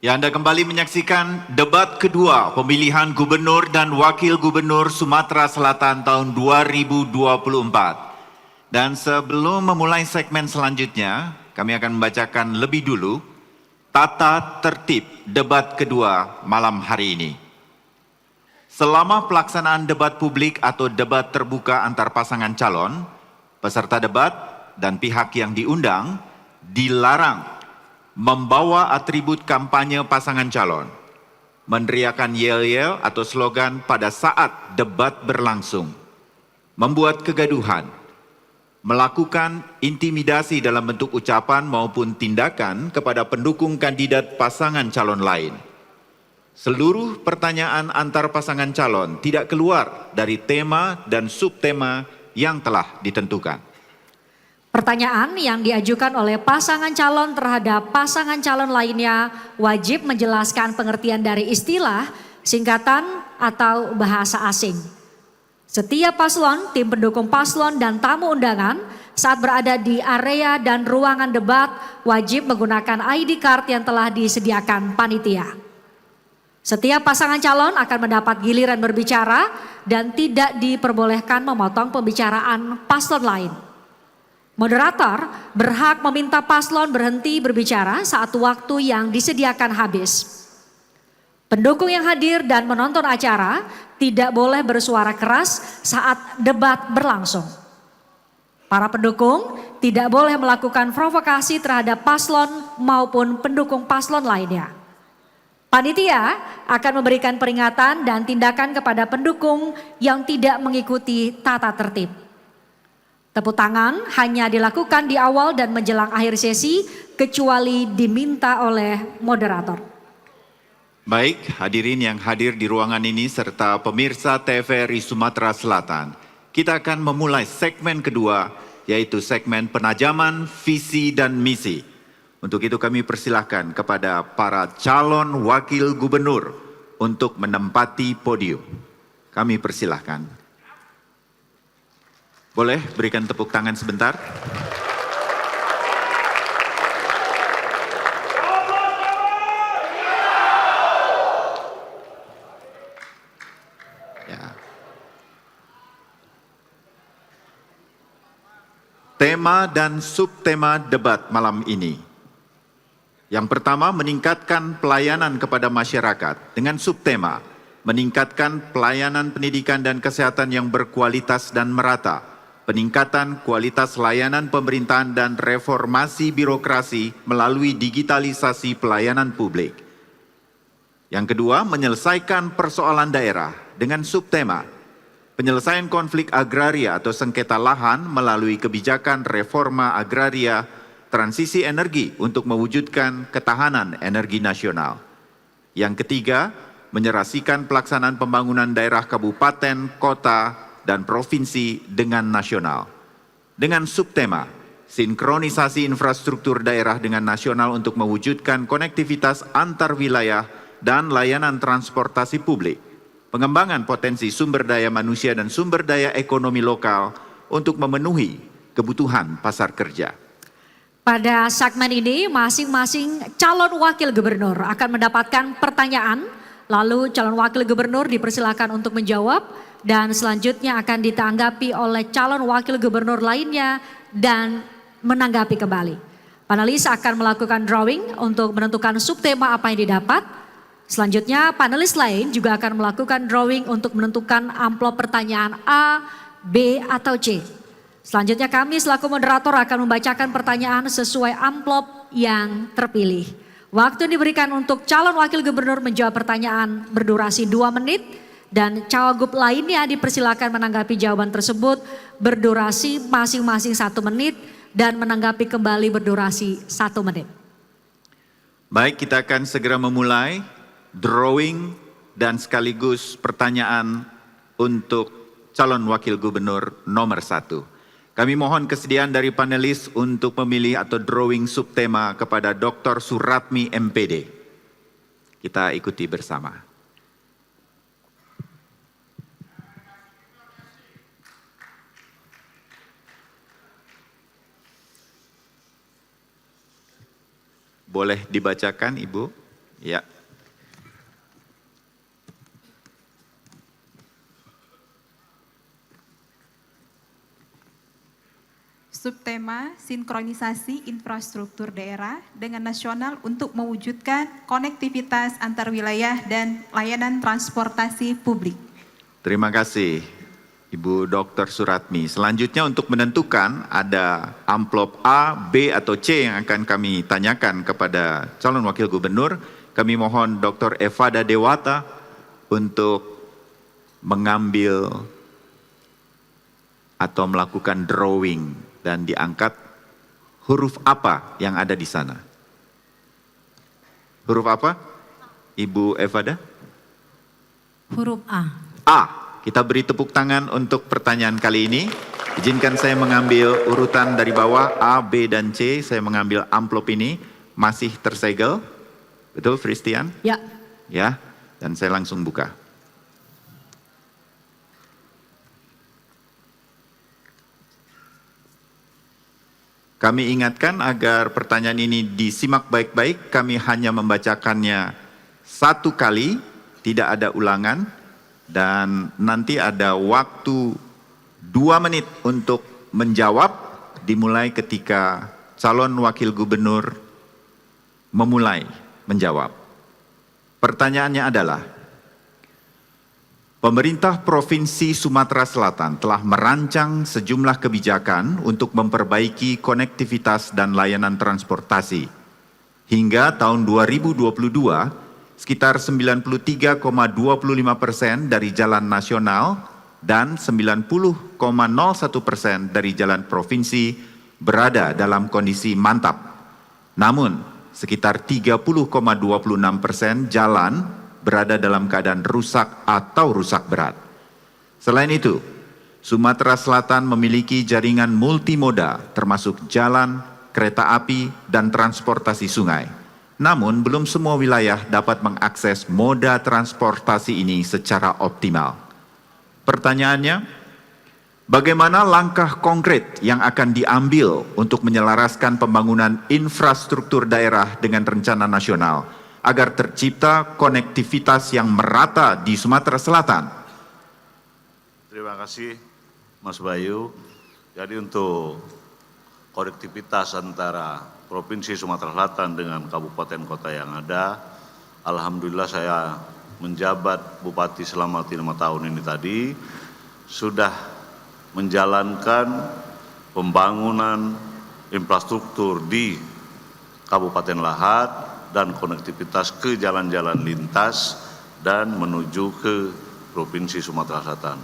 Ya, Anda kembali menyaksikan debat kedua pemilihan Gubernur dan Wakil Gubernur Sumatera Selatan tahun 2024. Dan sebelum memulai segmen selanjutnya, kami akan membacakan lebih dulu tata tertib debat kedua malam hari ini. Selama pelaksanaan debat publik atau debat terbuka antar pasangan calon, peserta debat dan pihak yang diundang dilarang membawa atribut kampanye pasangan calon, meneriakan yel-yel atau slogan pada saat debat berlangsung, membuat kegaduhan, melakukan intimidasi dalam bentuk ucapan maupun tindakan kepada pendukung kandidat pasangan calon lain. Seluruh pertanyaan antar pasangan calon tidak keluar dari tema dan subtema yang telah ditentukan. Pertanyaan yang diajukan oleh pasangan calon terhadap pasangan calon lainnya wajib menjelaskan pengertian dari istilah, singkatan, atau bahasa asing. Setiap paslon, tim pendukung paslon, dan tamu undangan saat berada di area dan ruangan debat wajib menggunakan ID card yang telah disediakan panitia. Setiap pasangan calon akan mendapat giliran berbicara dan tidak diperbolehkan memotong pembicaraan paslon lain. Moderator berhak meminta paslon berhenti berbicara saat waktu yang disediakan habis. Pendukung yang hadir dan menonton acara tidak boleh bersuara keras saat debat berlangsung. Para pendukung tidak boleh melakukan provokasi terhadap paslon maupun pendukung paslon lainnya. Panitia akan memberikan peringatan dan tindakan kepada pendukung yang tidak mengikuti tata tertib. Tepuk tangan hanya dilakukan di awal dan menjelang akhir sesi kecuali diminta oleh moderator. Baik, hadirin yang hadir di ruangan ini serta pemirsa TVRI Sumatera Selatan, kita akan memulai segmen kedua, yaitu segmen penajaman visi dan misi. Untuk itu kami persilahkan kepada para calon wakil gubernur untuk menempati podium. Kami persilahkan. Boleh berikan tepuk tangan sebentar? Ya. Tema dan subtema debat malam ini. Yang pertama, meningkatkan pelayanan kepada masyarakat dengan subtema meningkatkan pelayanan pendidikan dan kesehatan yang berkualitas dan merata, peningkatan kualitas layanan pemerintahan dan reformasi birokrasi melalui digitalisasi pelayanan publik. Yang kedua, menyelesaikan persoalan daerah dengan subtema penyelesaian konflik agraria atau sengketa lahan melalui kebijakan reforma agraria, transisi energi untuk mewujudkan ketahanan energi nasional. Yang ketiga, menyerasikan pelaksanaan pembangunan daerah kabupaten, kota, dan provinsi dengan nasional. Dengan subtema, sinkronisasi infrastruktur daerah dengan nasional untuk mewujudkan konektivitas antar wilayah dan layanan transportasi publik. Pengembangan potensi sumber daya manusia dan sumber daya ekonomi lokal untuk memenuhi kebutuhan pasar kerja. Pada segmen ini masing-masing calon wakil gubernur akan mendapatkan pertanyaan, lalu calon wakil gubernur dipersilakan untuk menjawab dan selanjutnya akan ditanggapi oleh calon wakil gubernur lainnya dan menanggapi kembali. Panelis akan melakukan drawing untuk menentukan subtema apa yang didapat. Selanjutnya panelis lain juga akan melakukan drawing untuk menentukan amplop pertanyaan A, B, atau C. Selanjutnya kami selaku moderator akan membacakan pertanyaan sesuai amplop yang terpilih. Waktu diberikan untuk calon wakil gubernur menjawab pertanyaan berdurasi 2 menit dan cawagup lainnya dipersilakan menanggapi jawaban tersebut berdurasi masing-masing 1 menit dan menanggapi kembali berdurasi 1 menit. Baik, kita akan segera memulai drawing dan sekaligus pertanyaan untuk calon wakil gubernur nomor 1. Kami mohon kesediaan dari panelis untuk memilih atau drawing subtema kepada Dr. Suratmi MPD. Kita ikuti bersama. Boleh dibacakan, Ibu? Ya. Subtema sinkronisasi infrastruktur daerah dengan nasional untuk mewujudkan konektivitas antar wilayah dan layanan transportasi publik. Terima kasih Ibu Dr. Suratmi. Selanjutnya untuk menentukan ada amplop A, B atau C yang akan kami tanyakan kepada calon wakil gubernur. Kami mohon Dr. Evada Dewata untuk mengambil atau melakukan drawing dan diangkat huruf apa yang ada di sana. Huruf apa? Ibu Evada? Huruf A. A. Kita beri tepuk tangan untuk pertanyaan kali ini. Izinkan saya mengambil urutan dari bawah A, B, dan C. Saya mengambil amplop ini. Masih tersegel. Betul, Fristian? Ya. Ya, dan saya langsung buka. Kami ingatkan agar pertanyaan ini disimak baik-baik. Kami hanya membacakannya satu kali, tidak ada ulangan. Dan nanti ada waktu 2 menit untuk menjawab, dimulai ketika calon wakil gubernur memulai menjawab. Pertanyaannya adalah, pemerintah Provinsi Sumatera Selatan telah merancang sejumlah kebijakan untuk memperbaiki konektivitas dan layanan transportasi. Hingga tahun 2022, sekitar 93,25% dari jalan nasional dan 90,01% dari jalan provinsi berada dalam kondisi mantap. Namun, sekitar 30,26% jalan berada dalam keadaan rusak atau rusak berat. Selain itu, Sumatera Selatan memiliki jaringan multimoda termasuk jalan, kereta api, dan transportasi sungai. Namun, belum semua wilayah dapat mengakses moda transportasi ini secara optimal. Pertanyaannya, bagaimana langkah konkret yang akan diambil untuk menyelaraskan pembangunan infrastruktur daerah dengan rencana nasional agar tercipta konektivitas yang merata di Sumatera Selatan? Terima kasih Mas Bayu. Jadi untuk konektivitas antara Provinsi Sumatera Selatan dengan kabupaten kota yang ada, alhamdulillah saya menjabat Bupati selama 5 tahun ini tadi, sudah menjalankan pembangunan infrastruktur di Kabupaten Lahat dan konektivitas ke jalan-jalan lintas dan menuju ke Provinsi Sumatera Selatan.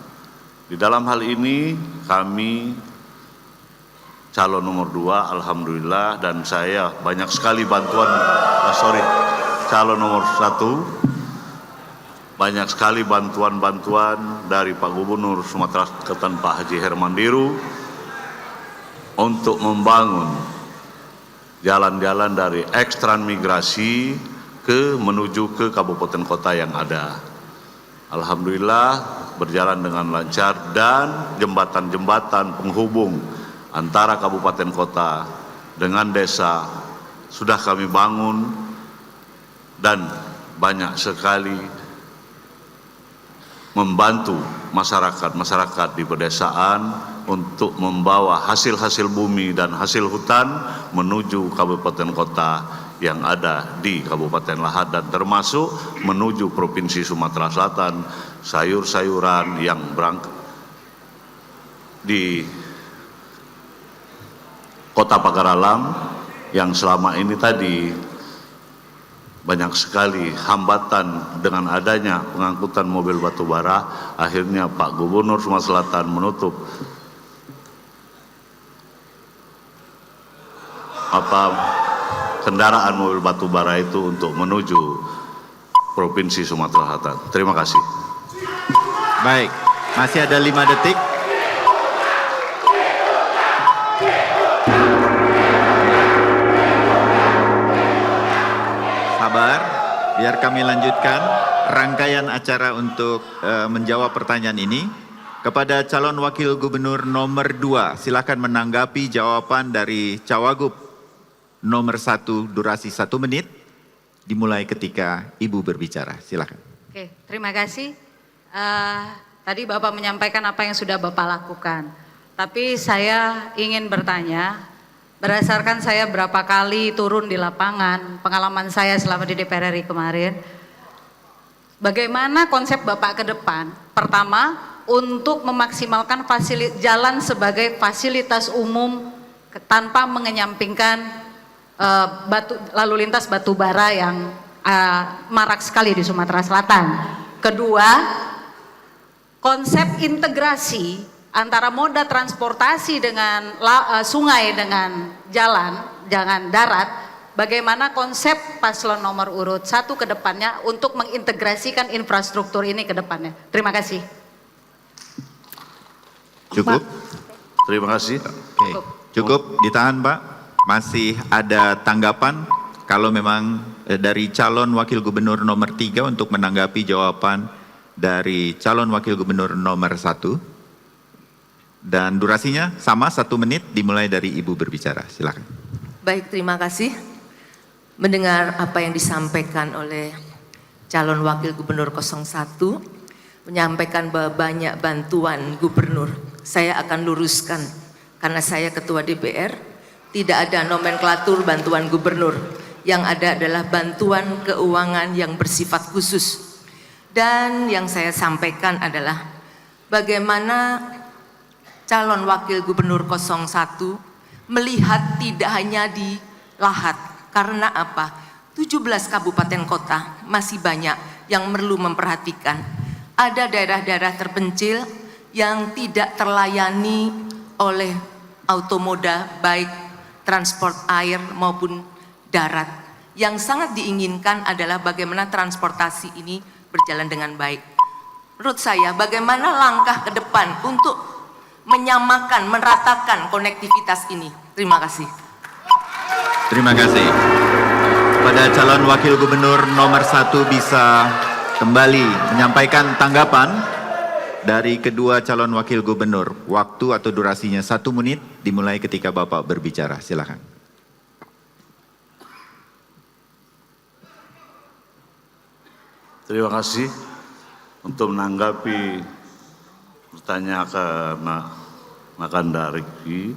Di dalam hal ini kami calon nomor 2, alhamdulillah, dan saya banyak sekali bantuan, calon nomor 1, banyak sekali bantuan-bantuan dari Pak Gubernur Sumatera Selatan Pak Haji Hermandiru untuk membangun jalan-jalan dari ekstransmigrasi menuju ke kabupaten kota yang ada. Alhamdulillah berjalan dengan lancar dan jembatan-jembatan penghubung antara kabupaten kota dengan desa sudah kami bangun dan banyak sekali membantu masyarakat di pedesaan untuk membawa hasil-hasil bumi dan hasil hutan menuju kabupaten kota yang ada di Kabupaten Lahat dan termasuk menuju Provinsi Sumatera Selatan, sayur-sayuran yang berangkat di Kota Pagar Alam yang selama ini tadi banyak sekali hambatan dengan adanya pengangkutan mobil batubara. Akhirnya Pak Gubernur Sumatera Selatan menutup kendaraan mobil batubara itu untuk menuju Provinsi Sumatera Selatan. Terima kasih. Baik, masih ada 5 detik. Sabar, biar kami lanjutkan rangkaian acara untuk menjawab pertanyaan ini. Kepada calon wakil gubernur nomor 2, silakan menanggapi jawaban dari Cawagup nomor 1 durasi 1 menit. dimulai ketika Ibu berbicara. Silakan. Oke, terima kasih. Tadi Bapak menyampaikan apa yang sudah Bapak lakukan. Tapi saya ingin bertanya, berdasarkan saya berapa kali turun di lapangan, pengalaman saya selama di DPR RI kemarin, bagaimana konsep Bapak ke depan? Pertama, untuk memaksimalkan jalan sebagai fasilitas umum tanpa mengenyampingkan lalu lintas batu bara yang marak sekali di Sumatera Selatan. Kedua, konsep integrasi antara moda transportasi dengan sungai dengan jalan darat, bagaimana konsep paslon nomor urut 1 ke depannya untuk mengintegrasikan infrastruktur ini ke depannya. Terima kasih. Cukup? Terima kasih. Oke. Cukup ditahan Pak. Masih ada tanggapan kalau memang dari calon wakil gubernur nomor 3 untuk menanggapi jawaban dari calon wakil gubernur nomor 1. Dan durasinya sama 1 menit dimulai dari Ibu berbicara. Silakan. Baik, terima kasih. Mendengar apa yang disampaikan oleh calon wakil gubernur 01, menyampaikan bahwa banyak bantuan gubernur. Saya akan luruskan, karena saya ketua DPR, tidak ada nomenklatur bantuan gubernur. Yang ada adalah bantuan keuangan yang bersifat khusus. Dan yang saya sampaikan adalah bagaimana calon wakil gubernur 01 melihat tidak hanya di Lahat. Karena apa? 17 kabupaten kota masih banyak yang perlu memperhatikan. Ada daerah-daerah terpencil yang tidak terlayani oleh automoda, baik transport air maupun darat. Yang sangat diinginkan adalah bagaimana transportasi ini berjalan dengan baik. Menurut saya, bagaimana langkah ke depan untuk menyamakan, meratakan konektivitas ini. Terima kasih. Terima kasih. Pada calon wakil gubernur nomor 1 bisa kembali menyampaikan tanggapan dari kedua calon wakil gubernur. Waktu atau durasinya 1 menit dimulai ketika Bapak berbicara. Silakan. Terima kasih untuk menanggapi pertanyaan ke Makanda Riki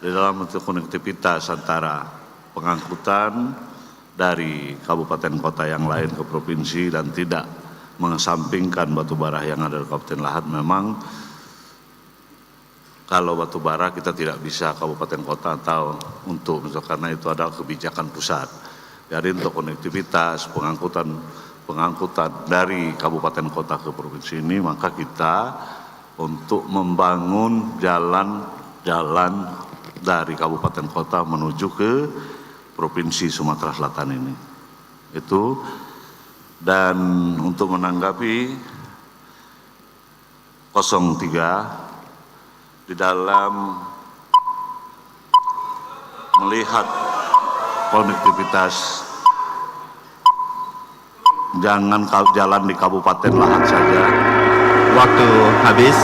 di dalam bentuk konektivitas antara pengangkutan dari kabupaten kota yang lain ke provinsi dan tidak mengesampingkan batu bara yang ada di Kabupaten Lahat. Memang kalau batu bara kita tidak bisa kabupaten kota atau karena itu adalah kebijakan pusat. Jadi untuk konektivitas pengangkutan dari kabupaten kota ke provinsi ini, maka kita untuk membangun jalan dari kabupaten kota menuju ke provinsi Sumatera Selatan ini. Itu, dan untuk menanggapi 03 di dalam melihat konektivitas, jangan jalan di Kabupaten Lahat saja. Waktu habis.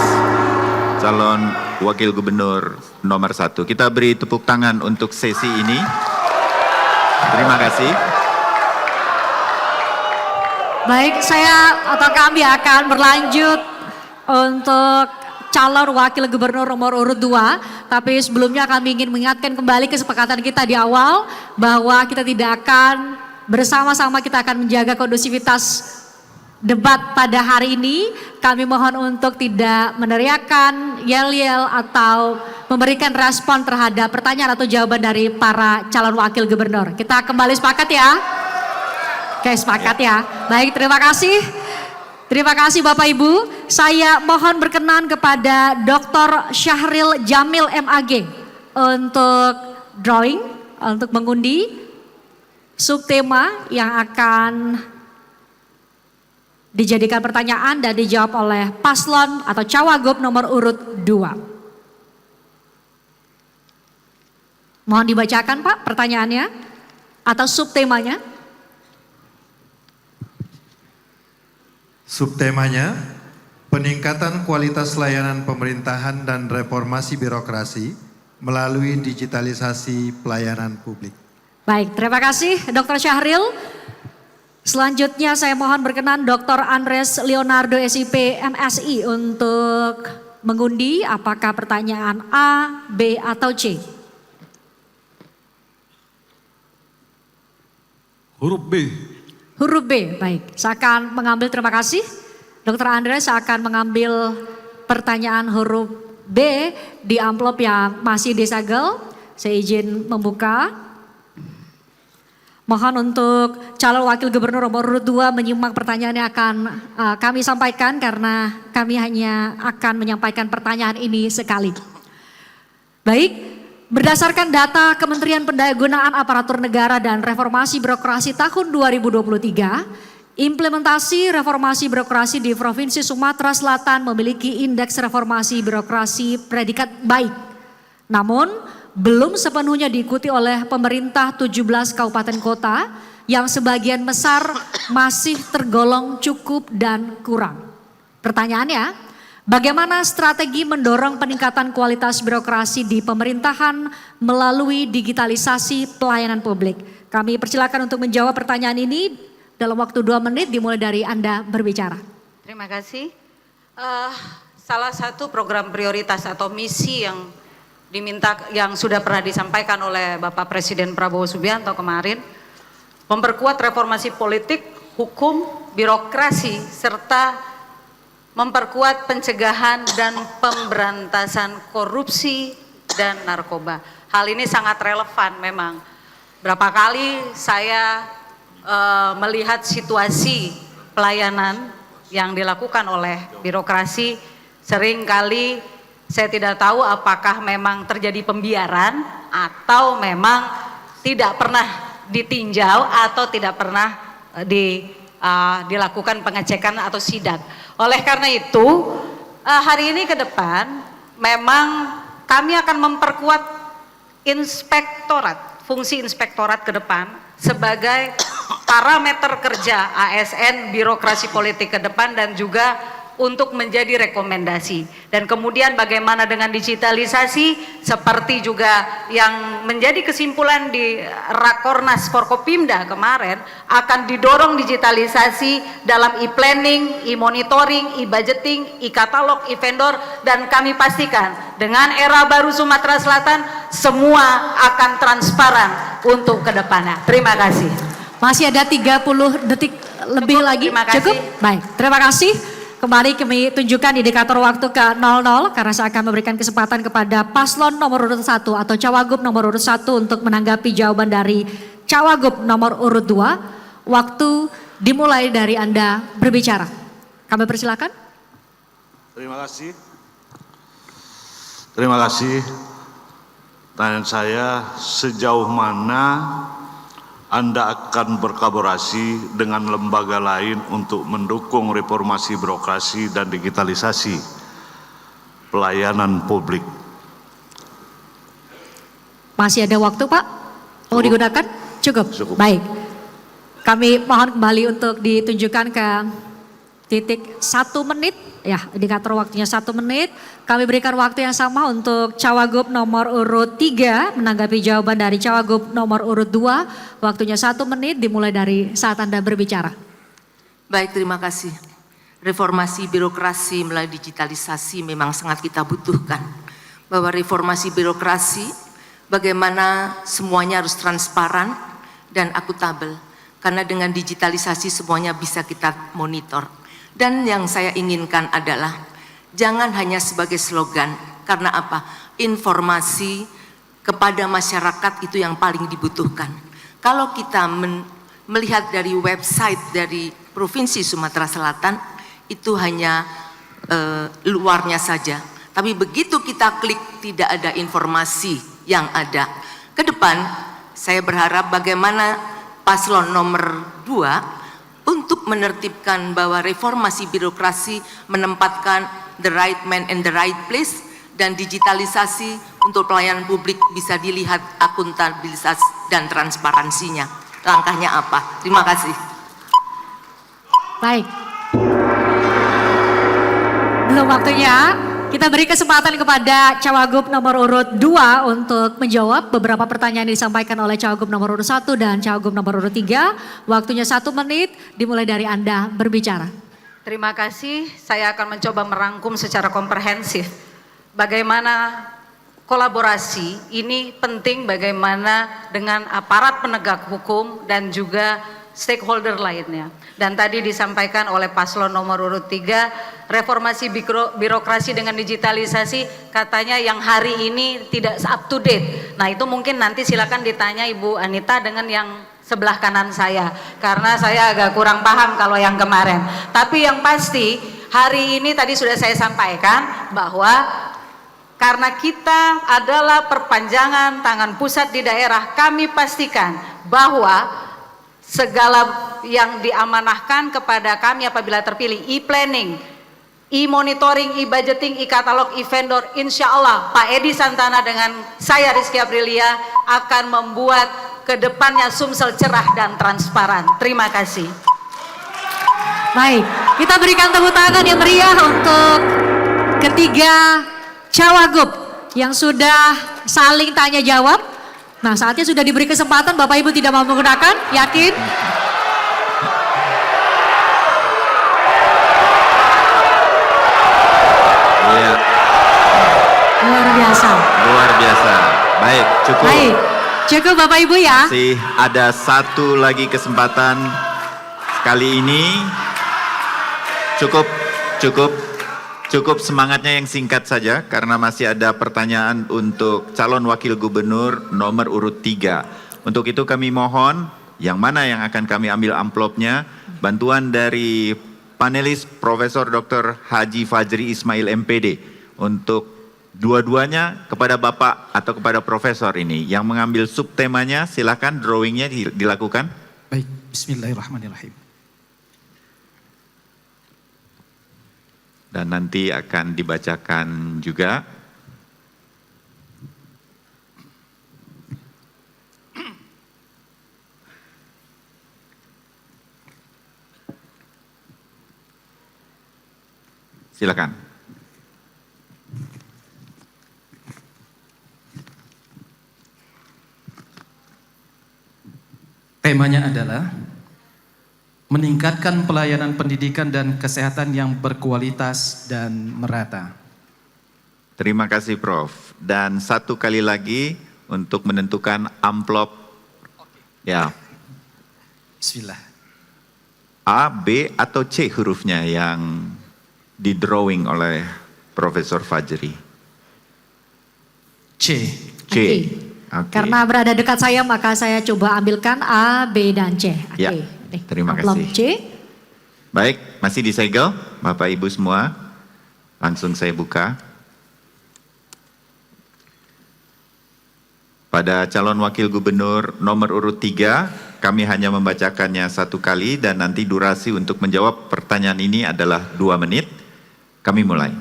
Calon wakil gubernur nomor 1. Kita beri tepuk tangan untuk sesi ini. Terima kasih. Baik, saya atau kami akan berlanjut untuk calon wakil gubernur nomor urut 2. Tapi sebelumnya kami ingin mengingatkan kembali kesepakatan kita di awal bahwa kita tidak akan bersama-sama, kita akan menjaga kondusivitas debat pada hari ini. Kami mohon untuk tidak meneriakan, yel-yel atau memberikan respon terhadap pertanyaan atau jawaban dari para calon wakil gubernur. Kita kembali sepakat ya? Oke, sepakat ya. Baik, terima kasih. Terima kasih Bapak Ibu. Saya mohon berkenan kepada Dr. Syahril Jamil MAG untuk drawing, untuk mengundi subtema yang akan dijadikan pertanyaan dan dijawab oleh paslon atau cawagup nomor urut 2. Mohon dibacakan Pak pertanyaannya atau subtemanya. Subtemanya, peningkatan kualitas layanan pemerintahan dan reformasi birokrasi melalui digitalisasi pelayanan publik. Baik, terima kasih Dr. Syahril. Selanjutnya saya mohon berkenan Dr. Andres Leonardo SIP MSI untuk mengundi apakah pertanyaan A, B, atau C. Huruf B. Huruf B, baik. Saya akan mengambil, terima kasih. Dr. Andres akan mengambil pertanyaan huruf B di amplop yang masih disegel. Saya izin membuka. Mohon untuk calon wakil gubernur nomor urut 2 menyimak pertanyaan yang akan kami sampaikan karena kami hanya akan menyampaikan pertanyaan ini sekali. Baik, berdasarkan data Kementerian Pendayagunaan Aparatur Negara dan Reformasi Birokrasi tahun 2023, implementasi reformasi birokrasi di Provinsi Sumatera Selatan memiliki indeks reformasi birokrasi predikat baik. Namun, belum sepenuhnya diikuti oleh pemerintah 17 kabupaten kota yang sebagian besar masih tergolong cukup dan kurang. Pertanyaannya, bagaimana strategi mendorong peningkatan kualitas birokrasi di pemerintahan melalui digitalisasi pelayanan publik? Kami persilakan untuk menjawab pertanyaan ini dalam waktu 2 menit dimulai dari Anda berbicara. Terima kasih. Salah satu program prioritas atau misi yang sudah pernah disampaikan oleh Bapak Presiden Prabowo Subianto kemarin, memperkuat reformasi politik, hukum, birokrasi, serta memperkuat pencegahan dan pemberantasan korupsi dan narkoba. Hal ini sangat relevan memang. Berapa kali saya melihat situasi pelayanan yang dilakukan oleh birokrasi, seringkali saya tidak tahu apakah memang terjadi pembiaran atau memang tidak pernah ditinjau atau tidak pernah dilakukan pengecekan atau sidak. Oleh karena itu, hari ini ke depan memang kami akan memperkuat inspektorat, fungsi inspektorat ke depan sebagai parameter kerja ASN birokrasi politik ke depan dan juga untuk menjadi rekomendasi. Dan kemudian bagaimana dengan digitalisasi seperti juga yang menjadi kesimpulan di Rakornas Forkopimda kemarin, akan didorong digitalisasi dalam e-planning, e-monitoring, e-budgeting, e-katalog, e-vendor, dan kami pastikan dengan era baru Sumatera Selatan semua akan transparan untuk kedepannya. Terima kasih. Masih ada 30 detik lebih lagi. Terima kasih. Cukup? Baik, terima kasih. Kembali kami tunjukkan indikator waktu ke 00 karena saya akan memberikan kesempatan kepada paslon nomor urut 1 atau cawagup nomor urut 1 untuk menanggapi jawaban dari cawagup nomor urut 2. Waktu dimulai dari Anda berbicara. Kami persilakan. Terima kasih. Terima kasih. Pertanyaan saya, sejauh mana Anda akan berkolaborasi dengan lembaga lain untuk mendukung reformasi birokrasi dan digitalisasi pelayanan publik? Masih ada waktu, Pak? Mau digunakan? Cukup? Cukup. Baik. Kami mohon kembali untuk ditunjukkan ke titik 1 menit. Ya, indikator waktunya 1 menit. Kami berikan waktu yang sama untuk cawagup nomor urut 3 menanggapi jawaban dari cawagup nomor urut 2. Waktunya 1 menit dimulai dari saat Anda berbicara. Baik, terima kasih. Reformasi birokrasi melalui digitalisasi memang sangat kita butuhkan. Bahwa reformasi birokrasi bagaimana semuanya harus transparan dan akuntabel. Karena dengan digitalisasi semuanya bisa kita monitor. Dan yang saya inginkan adalah jangan hanya sebagai slogan, karena apa? Informasi kepada masyarakat itu yang paling dibutuhkan. Kalau kita melihat dari website dari Provinsi Sumatera Selatan, itu hanya luarnya saja. Tapi begitu kita klik tidak ada informasi yang ada. Ke depan saya berharap bagaimana paslon nomor 2 untuk menertibkan bahwa reformasi birokrasi menempatkan the right man in the right place dan digitalisasi untuk pelayanan publik bisa dilihat akuntabilitas dan transparansinya. Langkahnya apa? Terima kasih. Baik. Belum waktunya. kita beri kesempatan kepada Cawagup nomor urut 2 untuk menjawab beberapa pertanyaan yang disampaikan oleh Cawagup nomor urut 1 dan Cawagup nomor urut 3. Waktunya 1 menit, dimulai dari Anda berbicara. Terima kasih, saya akan mencoba merangkum secara komprehensif bagaimana kolaborasi ini penting, bagaimana dengan aparat penegak hukum dan juga stakeholder lainnya. Dan tadi disampaikan oleh paslon nomor urut 3, reformasi birokrasi dengan digitalisasi katanya yang hari ini tidak up to date. Nah itu mungkin nanti silakan ditanya Ibu Anita dengan yang sebelah kanan saya, karena saya agak kurang paham kalau yang kemarin. Tapi yang pasti hari ini tadi sudah saya sampaikan bahwa karena kita adalah perpanjangan tangan pusat di daerah, kami pastikan bahwa segala yang diamanahkan kepada kami apabila terpilih, e-planning, e-monitoring, e-budgeting, e-katalog, e-vendor, insya Allah Pak Edi Santana dengan saya Rizky Aprilia akan membuat kedepannya Sumsel cerah dan transparan. Terima kasih. Baik, kita berikan tepuk tangan yang meriah untuk ketiga Cawagup yang sudah saling tanya jawab. Nah saatnya sudah diberi kesempatan, Bapak Ibu tidak mau menggunakan, yakin? Iya. Luar biasa. Luar biasa. Baik, cukup. Baik, cukup Bapak Ibu ya. Masih ada satu lagi kesempatan. Kali ini cukup semangatnya yang singkat saja karena masih ada pertanyaan untuk calon wakil gubernur nomor urut 3. Untuk itu kami mohon yang mana yang akan kami ambil amplopnya, bantuan dari panelis Profesor Dr. Haji Fajri Ismail MPD untuk dua-duanya kepada Bapak atau kepada Profesor ini. Yang mengambil subtemanya silakan drawingnya dilakukan. Baik, bismillahirrahmanirrahim. Dan nanti akan dibacakan juga. Silakan. Temanya adalah meningkatkan pelayanan pendidikan dan kesehatan yang berkualitas dan merata. Terima kasih Prof. Dan satu kali lagi untuk menentukan amplop. Ya. Bismillah. A, B atau C hurufnya yang di drawing oleh Profesor Fajri. C. C. Oke. Karena berada dekat saya maka saya coba ambilkan A, B dan C. Oke. Ya, terima amplop kasih. C. Baik, masih disegel Bapak Ibu semua. Langsung saya buka. Pada calon wakil gubernur nomor urut 3, kami hanya membacakannya satu kali dan nanti durasi untuk menjawab pertanyaan ini adalah 2 menit. Kami mulai.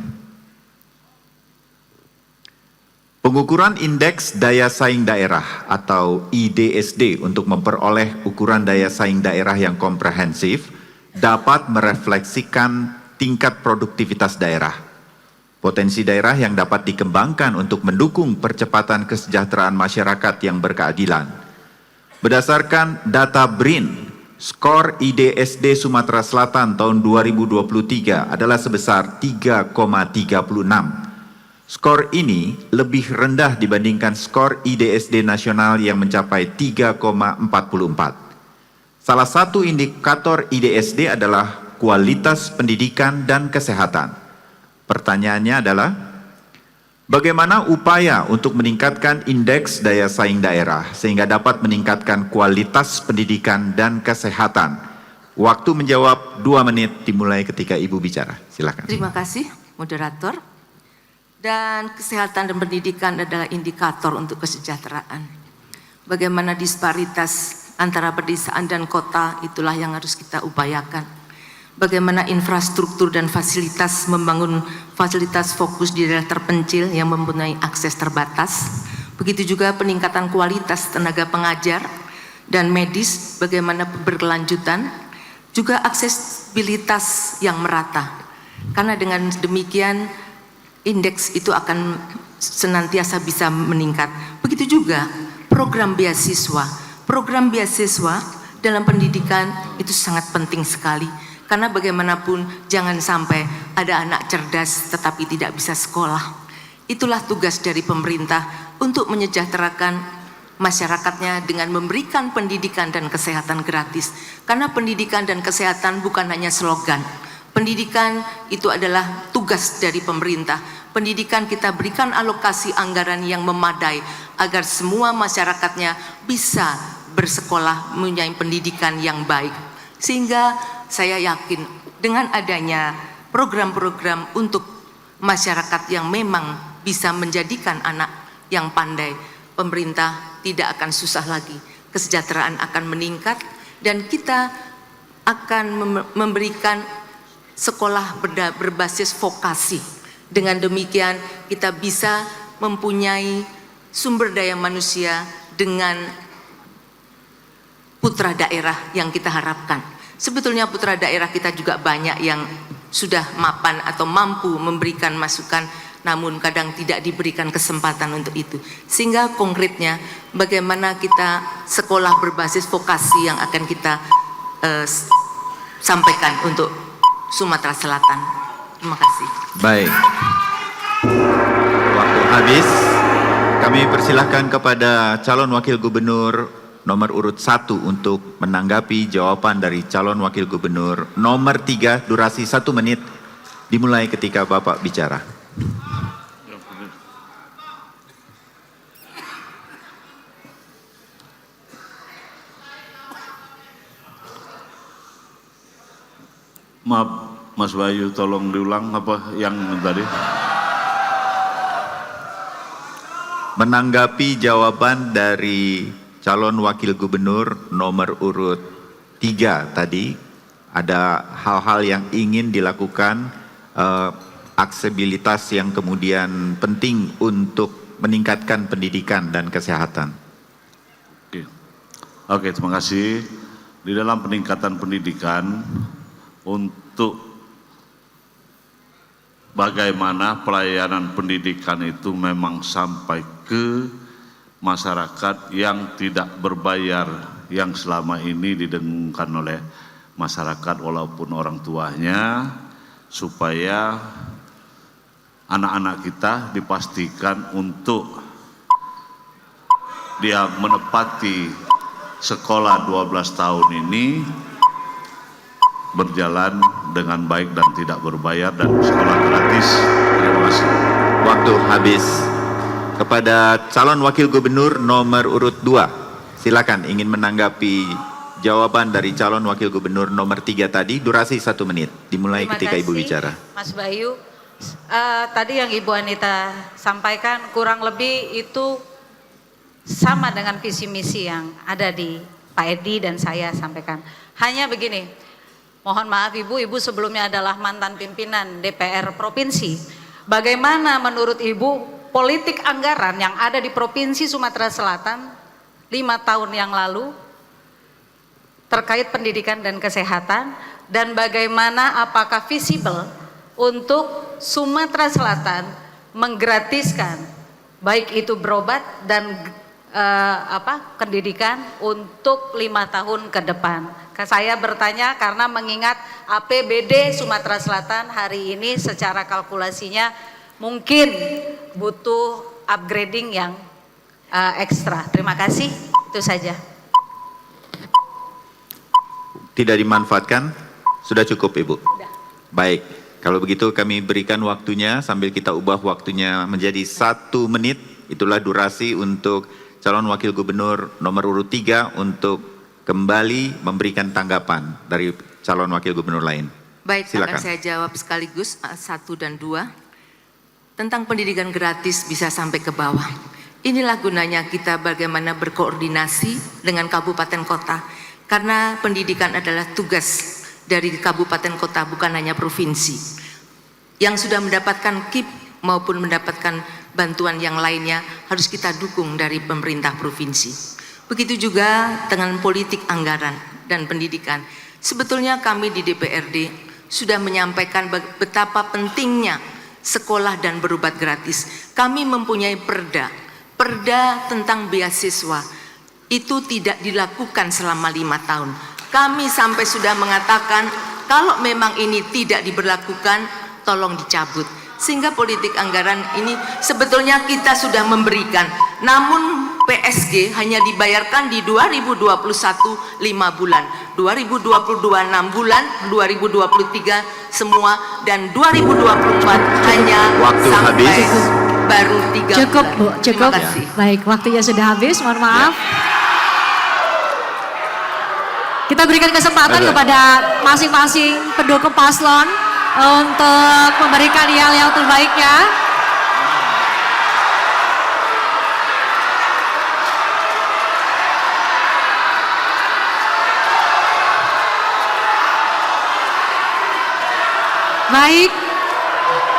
Pengukuran Indeks Daya Saing Daerah atau IDSD untuk memperoleh ukuran daya saing daerah yang komprehensif dapat merefleksikan tingkat produktivitas daerah, potensi daerah yang dapat dikembangkan untuk mendukung percepatan kesejahteraan masyarakat yang berkeadilan. Berdasarkan data BRIN, skor IDSD Sumatera Selatan tahun 2023 adalah sebesar 3,36. Skor ini lebih rendah dibandingkan skor IDSD nasional yang mencapai 3,44. Salah satu indikator IDSD adalah kualitas pendidikan dan kesehatan. Pertanyaannya adalah, bagaimana upaya untuk meningkatkan indeks daya saing daerah sehingga dapat meningkatkan kualitas pendidikan dan kesehatan? Waktu menjawab 2 menit dimulai ketika Ibu bicara. Silakan. Terima kasih, moderator. Dan kesehatan dan pendidikan adalah indikator untuk kesejahteraan. Bagaimana disparitas antara pedesaan dan kota, itulah yang harus kita upayakan. Bagaimana infrastruktur dan fasilitas, membangun fasilitas fokus di daerah terpencil yang mempunyai akses terbatas. Begitu juga peningkatan kualitas tenaga pengajar dan medis, bagaimana berkelanjutan. Juga aksesibilitas yang merata. Karena dengan demikian indeks itu akan senantiasa bisa meningkat. Begitu juga program beasiswa. Program beasiswa dalam pendidikan itu sangat penting sekali. Karena bagaimanapun jangan sampai ada anak cerdas tetapi tidak bisa sekolah. Itulah tugas dari pemerintah untuk menyejahterakan masyarakatnya dengan memberikan pendidikan dan kesehatan gratis. Karena pendidikan dan kesehatan bukan hanya slogan. Pendidikan itu adalah tugas dari pemerintah. Pendidikan kita berikan alokasi anggaran yang memadai agar semua masyarakatnya bisa bersekolah mempunyai pendidikan yang baik. Sehingga saya yakin dengan adanya program-program untuk masyarakat yang memang bisa menjadikan anak yang pandai, pemerintah tidak akan susah lagi, kesejahteraan akan meningkat dan kita akan memberikan sekolah berbasis vokasi. Dengan demikian kita bisa mempunyai sumber daya manusia dengan putra daerah yang kita harapkan. Sebetulnya putra daerah kita juga banyak yang sudah mapan atau mampu memberikan masukan, namun kadang tidak diberikan kesempatan untuk itu. Sehingga konkretnya bagaimana kita sekolah berbasis vokasi yang akan kita sampaikan untuk Sumatera Selatan. Terima kasih. Baik. Waktu habis. Kami persilahkan kepada calon wakil gubernur nomor urut 1 untuk menanggapi jawaban dari calon wakil gubernur nomor 3, durasi 1 menit dimulai ketika Bapak bicara. Maaf, Mas Bayu, tolong diulang apa yang tadi? Menanggapi jawaban dari calon wakil gubernur nomor urut 3 tadi, ada hal-hal yang ingin dilakukan, aksesibilitas yang kemudian penting untuk meningkatkan pendidikan dan kesehatan. Oke, terima kasih. Di dalam peningkatan pendidikan untuk bagaimana pelayanan pendidikan itu memang sampai ke masyarakat yang tidak berbayar, yang selama ini didengungkan oleh masyarakat walaupun orang tuanya, supaya anak-anak kita dipastikan untuk dia menepati sekolah 12 tahun ini berjalan dengan baik dan tidak berbayar dan sekolah gratis. Terima kasih. Waktu habis. Kepada calon wakil gubernur nomor urut 2, silakan ingin menanggapi jawaban dari calon wakil gubernur nomor 3 tadi, durasi 1 menit dimulai ketika Ibu bicara. Mas Bayu, tadi yang Ibu Anita sampaikan kurang lebih itu sama dengan visi misi yang ada di Pak Edi dan saya sampaikan. Hanya begini, mohon maaf Ibu sebelumnya adalah mantan pimpinan DPR Provinsi. Bagaimana menurut Ibu politik anggaran yang ada di Provinsi Sumatera Selatan 5 tahun yang lalu terkait pendidikan dan kesehatan, dan bagaimana apakah visible untuk Sumatera Selatan menggratiskan baik itu berobat dan pendidikan untuk 5 tahun ke depan. Saya bertanya karena mengingat APBD Sumatera Selatan hari ini secara kalkulasinya mungkin butuh upgrading yang ekstra. Terima kasih, itu saja. Tidak dimanfaatkan? Sudah cukup Ibu? Sudah. Baik, kalau begitu kami berikan waktunya sambil kita ubah waktunya menjadi 1 menit. Itulah durasi untuk calon wakil gubernur nomor urut 3 untuk kembali memberikan tanggapan dari calon wakil gubernur lain. Baik, silakan. akan saya jawab sekaligus 1 dan 2. Tentang pendidikan gratis bisa sampai ke bawah. Inilah gunanya kita bagaimana berkoordinasi dengan kabupaten kota. Karena pendidikan adalah tugas dari kabupaten kota, bukan hanya provinsi. Yang sudah mendapatkan KIP maupun mendapatkan bantuan yang lainnya harus kita dukung dari pemerintah provinsi. Begitu juga dengan politik anggaran dan pendidikan. Sebetulnya kami di DPRD sudah menyampaikan betapa pentingnya sekolah dan berobat gratis. Kami mempunyai perda tentang beasiswa. Itu tidak dilakukan selama 5 tahun. Kami sampai sudah mengatakan kalau memang ini tidak diberlakukan, tolong dicabut. Sehingga politik anggaran ini sebetulnya kita sudah memberikan, namun PSG hanya dibayarkan di 2021 5 bulan, 2022 6 bulan, 2023 semua, dan 2024 hanya Waktu sampai habis. baru 3 Cukup bulan. Bu, cukup. Terima kasih. Baik, waktunya sudah habis, mohon maaf. Kita berikan kesempatan kepada masing-masing pendukung paslon untuk memberikan yang terbaiknya. Baik,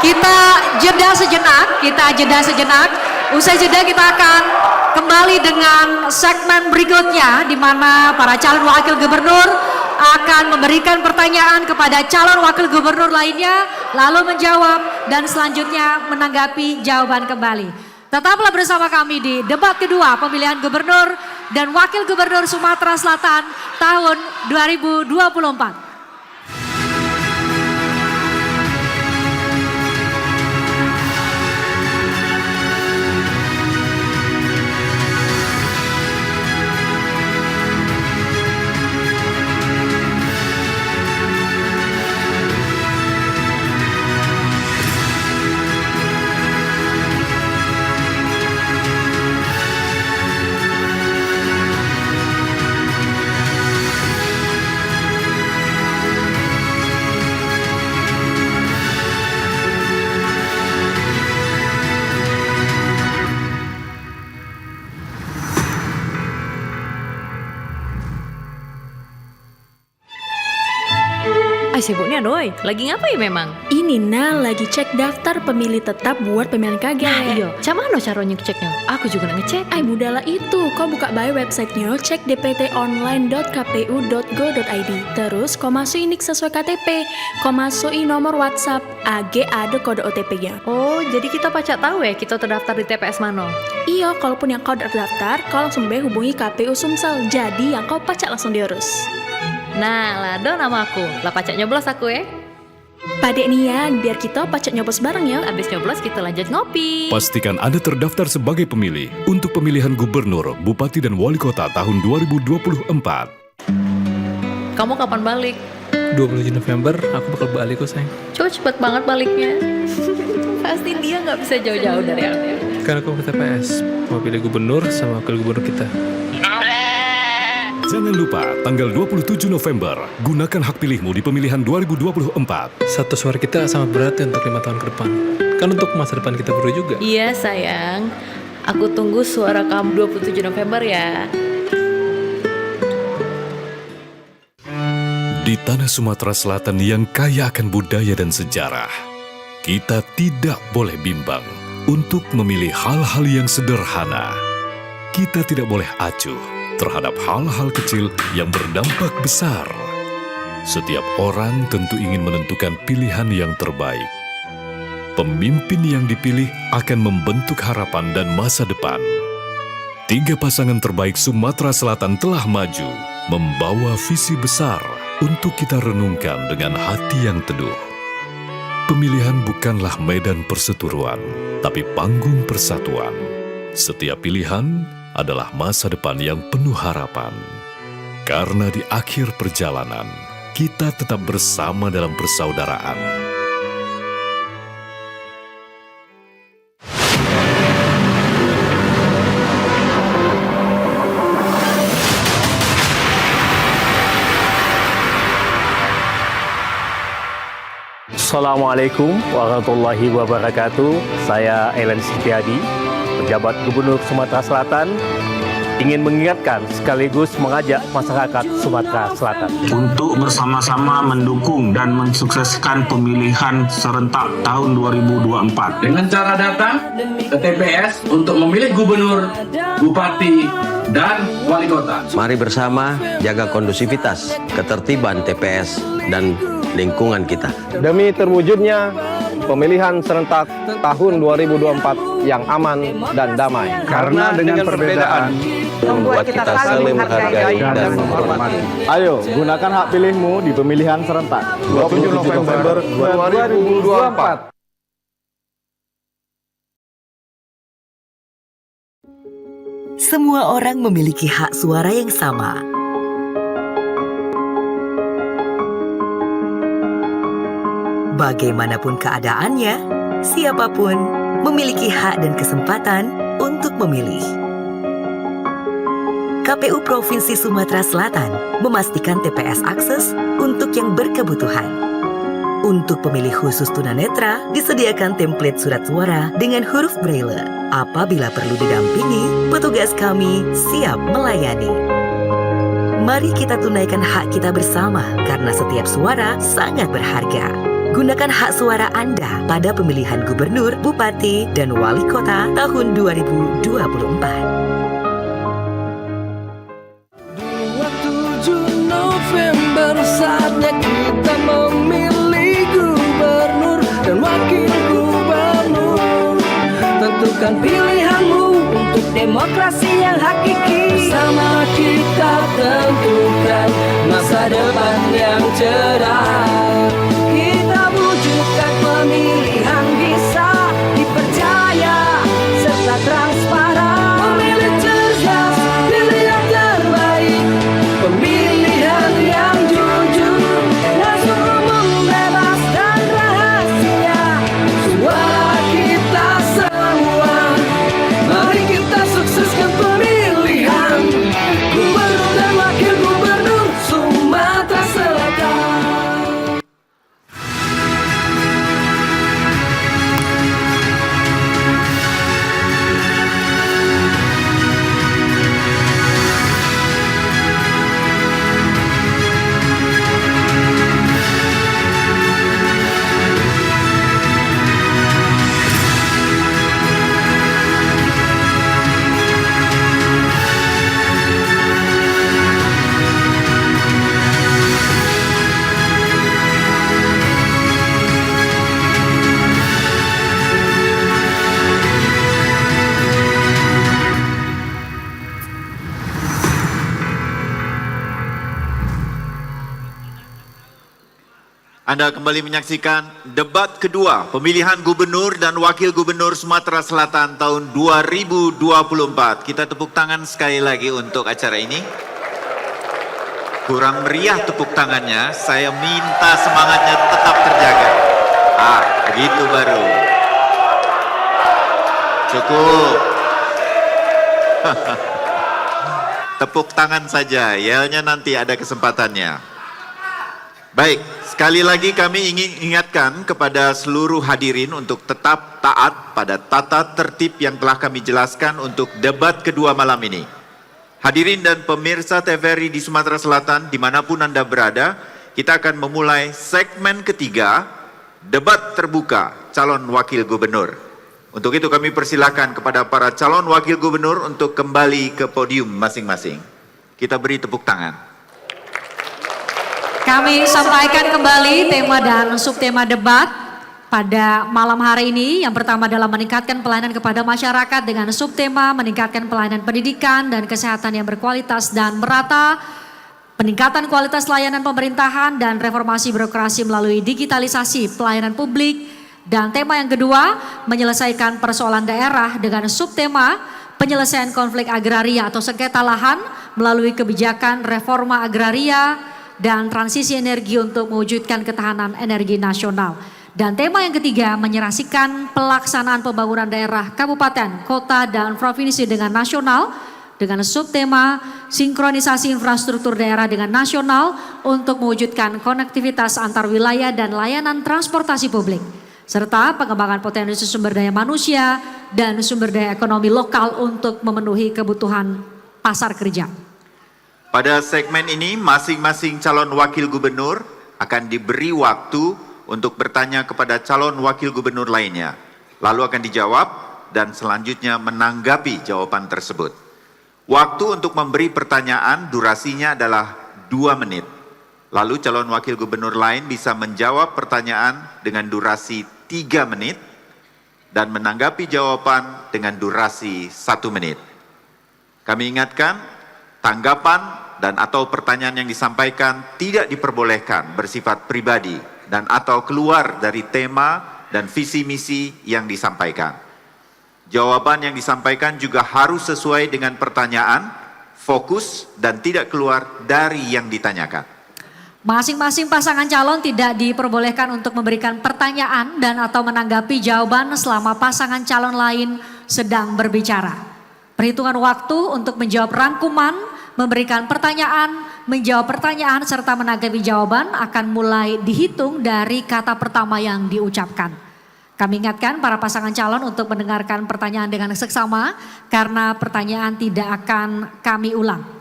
kita jeda sejenak. Usai jeda kita akan kembali dengan segmen berikutnya di mana para calon wakil gubernur akan memberikan pertanyaan kepada calon wakil gubernur lainnya, lalu menjawab dan selanjutnya menanggapi jawaban kembali. Tetaplah bersama kami di debat kedua pemilihan gubernur dan wakil gubernur Sumatera Selatan tahun 2024. Sibuknya doi, lagi ngapain memang? Ini lagi cek daftar pemilih tetap buat pemilihan KG. Iya, mana caranya ngeceknya? Aku juga ngecek. Budahlah itu, kau buka bae websitenya, cek dptonline.kpu.go.id. Terus kau masukin nik sesuai KTP, kau masukin nomor WhatsApp, ada kode OTP-nya. Oh, jadi kita pacak tahu ya kita terdaftar di TPS mana? Iya, kalaupun yang kau terdaftar, kau langsung hubungi KPU Sumsel. Jadi yang kau pacak langsung diurus. Nah, lado nama aku. Lah pacak nyoblos aku ya. Padek Nian, biar kita pacak nyoblos bareng ya. Abis nyoblos kita lanjut ngopi. Pastikan Anda terdaftar sebagai pemilih untuk pemilihan gubernur, bupati, dan wali kota tahun 2024. Kamu kapan balik? 27 November aku bakal balik kok sayang. Cepet banget baliknya. Pasti dia nggak bisa jauh-jauh dari aku. Karena aku ke TPS mau pilih gubernur sama wakil gubernur kita. Jangan lupa, tanggal 27 November, gunakan hak pilihmu di pemilihan 2024. Satu suara kita sangat berarti untuk 5 tahun ke depan. Kan untuk masa depan kita berdua juga. Iya sayang, aku tunggu suara kamu 27 November ya. Di tanah Sumatera Selatan yang kaya akan budaya dan sejarah, kita tidak boleh bimbang untuk memilih hal-hal yang sederhana. Kita tidak boleh acuh terhadap hal-hal kecil yang berdampak besar. Setiap orang tentu ingin menentukan pilihan yang terbaik. Pemimpin yang dipilih akan membentuk harapan dan masa depan. 3 pasangan terbaik Sumatera Selatan telah maju, membawa visi besar untuk kita renungkan dengan hati yang teduh. Pemilihan bukanlah medan perseteruan, tapi panggung persatuan. Setiap pilihan adalah masa depan yang penuh harapan. Karena di akhir perjalanan, kita tetap bersama dalam persaudaraan. Assalamualaikum warahmatullahi wabarakatuh. Saya Ellen Setiadi, Pejabat Gubernur Sumatera Selatan, ingin mengingatkan sekaligus mengajak masyarakat Sumatera Selatan untuk bersama-sama mendukung dan mensukseskan pemilihan serentak tahun 2024 dengan cara datang ke TPS untuk memilih gubernur, bupati, dan wali kota. Mari bersama jaga kondusivitas, ketertiban TPS dan lingkungan kita. Demi terwujudnya pemilihan serentak tahun 2024 yang aman dan damai. Karena dengan perbedaan membuat kita saling menghargai dan menghormati. Ayo, gunakan hak pilihmu di pemilihan serentak 27 November 2024. Semua orang memiliki hak suara yang sama. Bagaimanapun keadaannya, siapapun memiliki hak dan kesempatan untuk memilih. KPU Provinsi Sumatera Selatan memastikan TPS akses untuk yang berkebutuhan. Untuk pemilih khusus tunanetra, disediakan template surat suara dengan huruf Braille. Apabila perlu didampingi, petugas kami siap melayani. Mari kita tunaikan hak kita bersama, karena setiap suara sangat berharga. Gunakan hak suara Anda pada pemilihan gubernur, bupati, dan wali kota tahun 2024. 27 November saatnya kita memilih gubernur dan wakil gubernur. Tentukan pilihanmu untuk demokrasi yang hakiki. Bersama kita tentukan masa depan yang cerah. Kita wujudkan pemilihan bisa dipercaya serta transparan. Pemilih cerdas, pilih yang terbaik. Pemilihan yang jujur, langsung umum, bebas dan rahasia. Suara kita semua, mari kita sukseskan pemilihan gubernur dan wakil gubernur Sumatera Selatan. Anda kembali menyaksikan debat kedua pemilihan gubernur dan wakil gubernur Sumatera Selatan tahun 2024. Kita tepuk tangan sekali lagi untuk acara ini. Kurang meriah tepuk tangannya, saya minta semangatnya tetap terjaga. Begitu baru. Cukup. Tepuk tangan saja, yelnya nanti ada kesempatannya. Baik, sekali lagi kami ingin ingatkan kepada seluruh hadirin untuk tetap taat pada tata tertib yang telah kami jelaskan untuk debat kedua malam ini. Hadirin dan pemirsa TVRI di Sumatera Selatan, dimanapun Anda berada, kita akan memulai segmen ketiga, debat terbuka calon wakil gubernur. Untuk itu kami persilakan kepada para calon wakil gubernur untuk kembali ke podium masing-masing. Kita beri tepuk tangan. Kami sampaikan kembali tema dan subtema debat pada malam hari ini. Yang pertama adalah meningkatkan pelayanan kepada masyarakat dengan subtema meningkatkan pelayanan pendidikan dan kesehatan yang berkualitas dan merata, peningkatan kualitas layanan pemerintahan dan reformasi birokrasi melalui digitalisasi pelayanan publik. Dan tema yang kedua, menyelesaikan persoalan daerah dengan subtema penyelesaian konflik agraria atau sengketa lahan melalui kebijakan reforma agraria dan transisi energi untuk mewujudkan ketahanan energi nasional. Dan tema yang ketiga, menyerasikan pelaksanaan pembangunan daerah, kabupaten, kota, dan provinsi dengan nasional dengan subtema sinkronisasi infrastruktur daerah dengan nasional untuk mewujudkan konektivitas antar wilayah dan layanan transportasi publik, serta pengembangan potensi sumber daya manusia dan sumber daya ekonomi lokal untuk memenuhi kebutuhan pasar kerja. Pada segmen ini, masing-masing calon wakil gubernur akan diberi waktu untuk bertanya kepada calon wakil gubernur lainnya. Lalu akan dijawab dan selanjutnya menanggapi jawaban tersebut. Waktu untuk memberi pertanyaan durasinya adalah 2 menit. Lalu calon wakil gubernur lain bisa menjawab pertanyaan dengan durasi 3 menit dan menanggapi jawaban dengan durasi 1 menit. Kami ingatkan, tanggapan dan atau pertanyaan yang disampaikan tidak diperbolehkan bersifat pribadi dan atau keluar dari tema dan visi misi yang disampaikan. Jawaban yang disampaikan juga harus sesuai dengan pertanyaan, fokus, dan tidak keluar dari yang ditanyakan. Masing-masing pasangan calon tidak diperbolehkan untuk memberikan pertanyaan dan atau menanggapi jawaban selama pasangan calon lain sedang berbicara. Perhitungan waktu untuk menjawab rangkuman, memberikan pertanyaan, menjawab pertanyaan, serta menanggapi jawaban akan mulai dihitung dari kata pertama yang diucapkan. Kami ingatkan para pasangan calon untuk mendengarkan pertanyaan dengan seksama karena pertanyaan tidak akan kami ulang.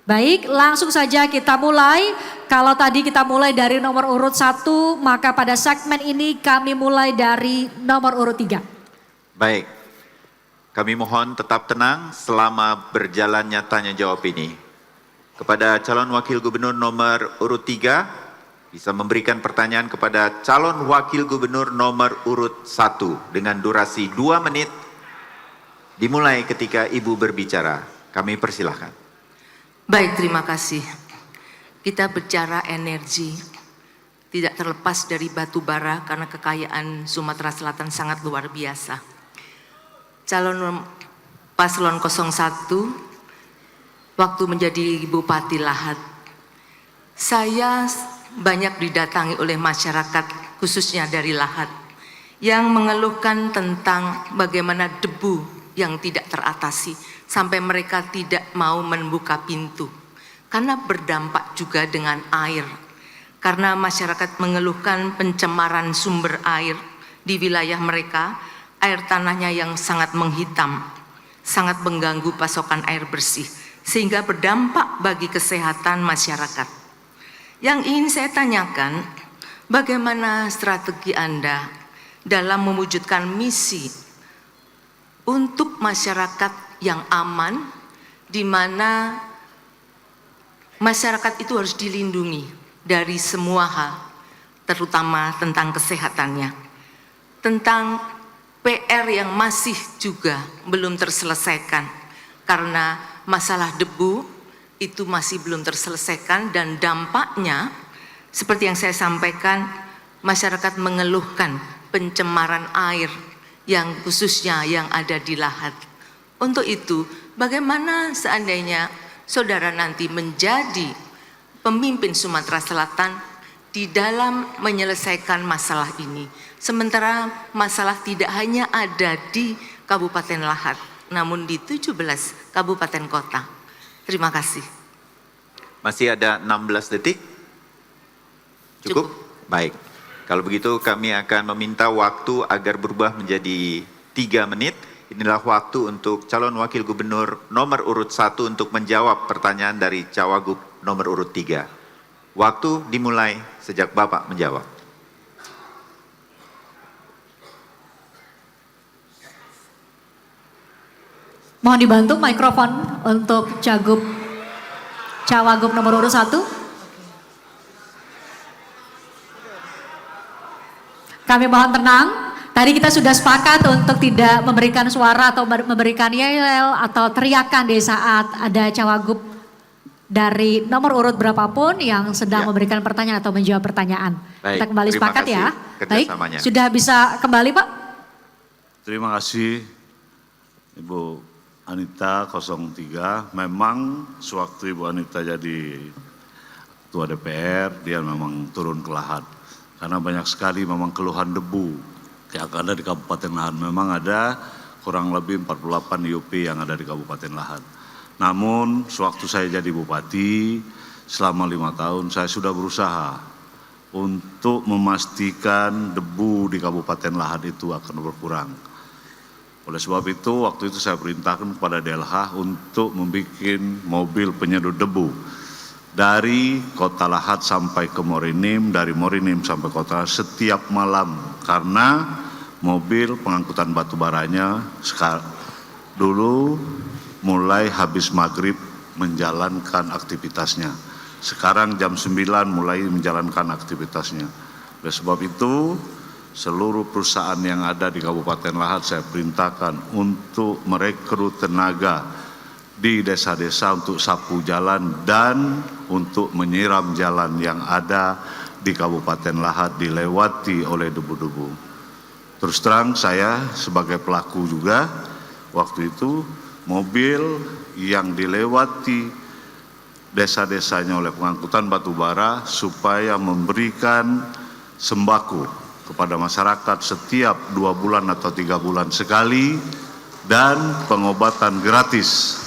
Baik, langsung saja kita mulai. Kalau tadi kita mulai dari nomor urut 1, maka pada segmen ini kami mulai dari nomor urut 3. Baik, kami mohon tetap tenang selama berjalannya tanya jawab ini. Kepada calon wakil gubernur nomor urut 3, bisa memberikan pertanyaan kepada calon wakil gubernur nomor urut 1 dengan durasi 2 menit dimulai ketika Ibu berbicara. Kami persilahkan. Baik, terima kasih. Kita bicara energi, tidak terlepas dari batu bara karena kekayaan Sumatera Selatan sangat luar biasa. Calon paslon 01, waktu menjadi Bupati Lahat, saya banyak didatangi oleh masyarakat khususnya dari Lahat yang mengeluhkan tentang bagaimana debu yang tidak teratasi sampai mereka tidak mau membuka pintu karena berdampak juga dengan air, karena masyarakat mengeluhkan pencemaran sumber air di wilayah mereka, air tanahnya yang sangat menghitam, sangat mengganggu pasokan air bersih sehingga berdampak bagi kesehatan masyarakat. Yang ingin saya tanyakan, bagaimana strategi Anda dalam mewujudkan misi untuk masyarakat yang aman, di mana masyarakat itu harus dilindungi dari semua hal, terutama tentang kesehatannya, tentang PR yang masih juga belum terselesaikan, karena masalah debu itu masih belum terselesaikan dan dampaknya seperti yang saya sampaikan, masyarakat mengeluhkan pencemaran air yang khususnya yang ada di Lahat. Untuk itu, bagaimana seandainya saudara nanti menjadi pemimpin Sumatera Selatan di dalam menyelesaikan masalah ini. Sementara masalah tidak hanya ada di Kabupaten Lahat, namun di 17 kabupaten kota. Terima kasih. Masih ada 16 detik? Cukup? Baik. Kalau begitu kami akan meminta waktu agar berubah menjadi 3 menit. Inilah waktu untuk calon wakil gubernur nomor urut 1 untuk menjawab pertanyaan dari cawagup nomor urut 3. Waktu dimulai sejak Bapak menjawab. Mohon dibantu mikrofon untuk cawagup nomor urut 1. Kami mohon tenang. Tadi kita sudah sepakat untuk tidak memberikan suara atau memberikan yel atau teriakan di saat ada cawagup dari nomor urut berapapun yang sedang memberikan pertanyaan atau menjawab pertanyaan. Baik, kita kembali sepakat ya. Baik, sudah bisa kembali Pak? Terima kasih Ibu Anita 03. Memang sewaktu Ibu Anita jadi Ketua DPR, dia memang turun ke Lahat. Karena banyak sekali memang keluhan debu yang ada di Kabupaten Lahat. Memang ada kurang lebih 48 IUP yang ada di Kabupaten Lahat. Namun sewaktu saya jadi Bupati selama 5 tahun saya sudah berusaha untuk memastikan debu di Kabupaten Lahat itu akan berkurang. Oleh sebab itu waktu itu saya perintahkan kepada DLH untuk membuat mobil penyedot debu dari Kota Lahat sampai ke Morinim, dari Morinim sampai Kota setiap malam, karena mobil pengangkutan batu baranya dulu mulai habis maghrib menjalankan aktivitasnya. Sekarang jam 9 mulai menjalankan aktivitasnya. Oleh sebab itu seluruh perusahaan yang ada di Kabupaten Lahat saya perintahkan untuk merekrut tenaga di desa-desa untuk sapu jalan dan untuk menyiram jalan yang ada di Kabupaten Lahat dilewati oleh debu-debu. Terus terang saya sebagai pelaku juga, waktu itu mobil yang dilewati desa-desanya oleh pengangkutan batubara supaya memberikan sembako kepada masyarakat setiap 2 bulan atau 3 bulan sekali dan pengobatan gratis.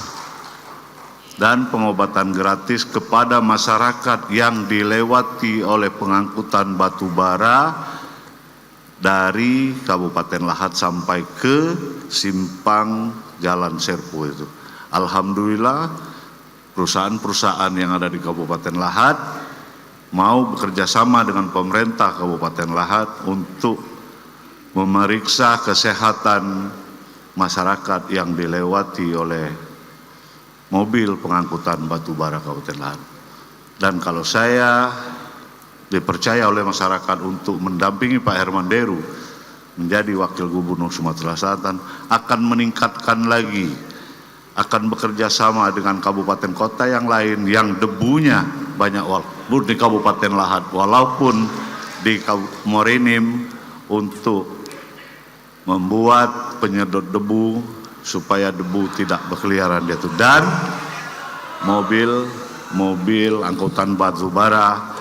Dan pengobatan gratis kepada masyarakat yang dilewati oleh pengangkutan batubara dari Kabupaten Lahat sampai ke simpang Jalan Serpu itu. Alhamdulillah perusahaan-perusahaan yang ada di Kabupaten Lahat mau bekerja sama dengan pemerintah Kabupaten Lahat untuk memeriksa kesehatan masyarakat yang dilewati oleh mobil pengangkutan batubara Kabupaten Lahat. Dan kalau saya dipercaya oleh masyarakat untuk mendampingi Pak Herman Deru menjadi Wakil Gubernur Sumatera Selatan, akan meningkatkan lagi, akan bekerja sama dengan kabupaten kota yang lain yang debunya banyak, walaupun di Kabupaten Lahat, walaupun di Morenim, untuk membuat penyedot debu supaya debu tidak berkeliaran di itu. Dan mobil angkutan batubara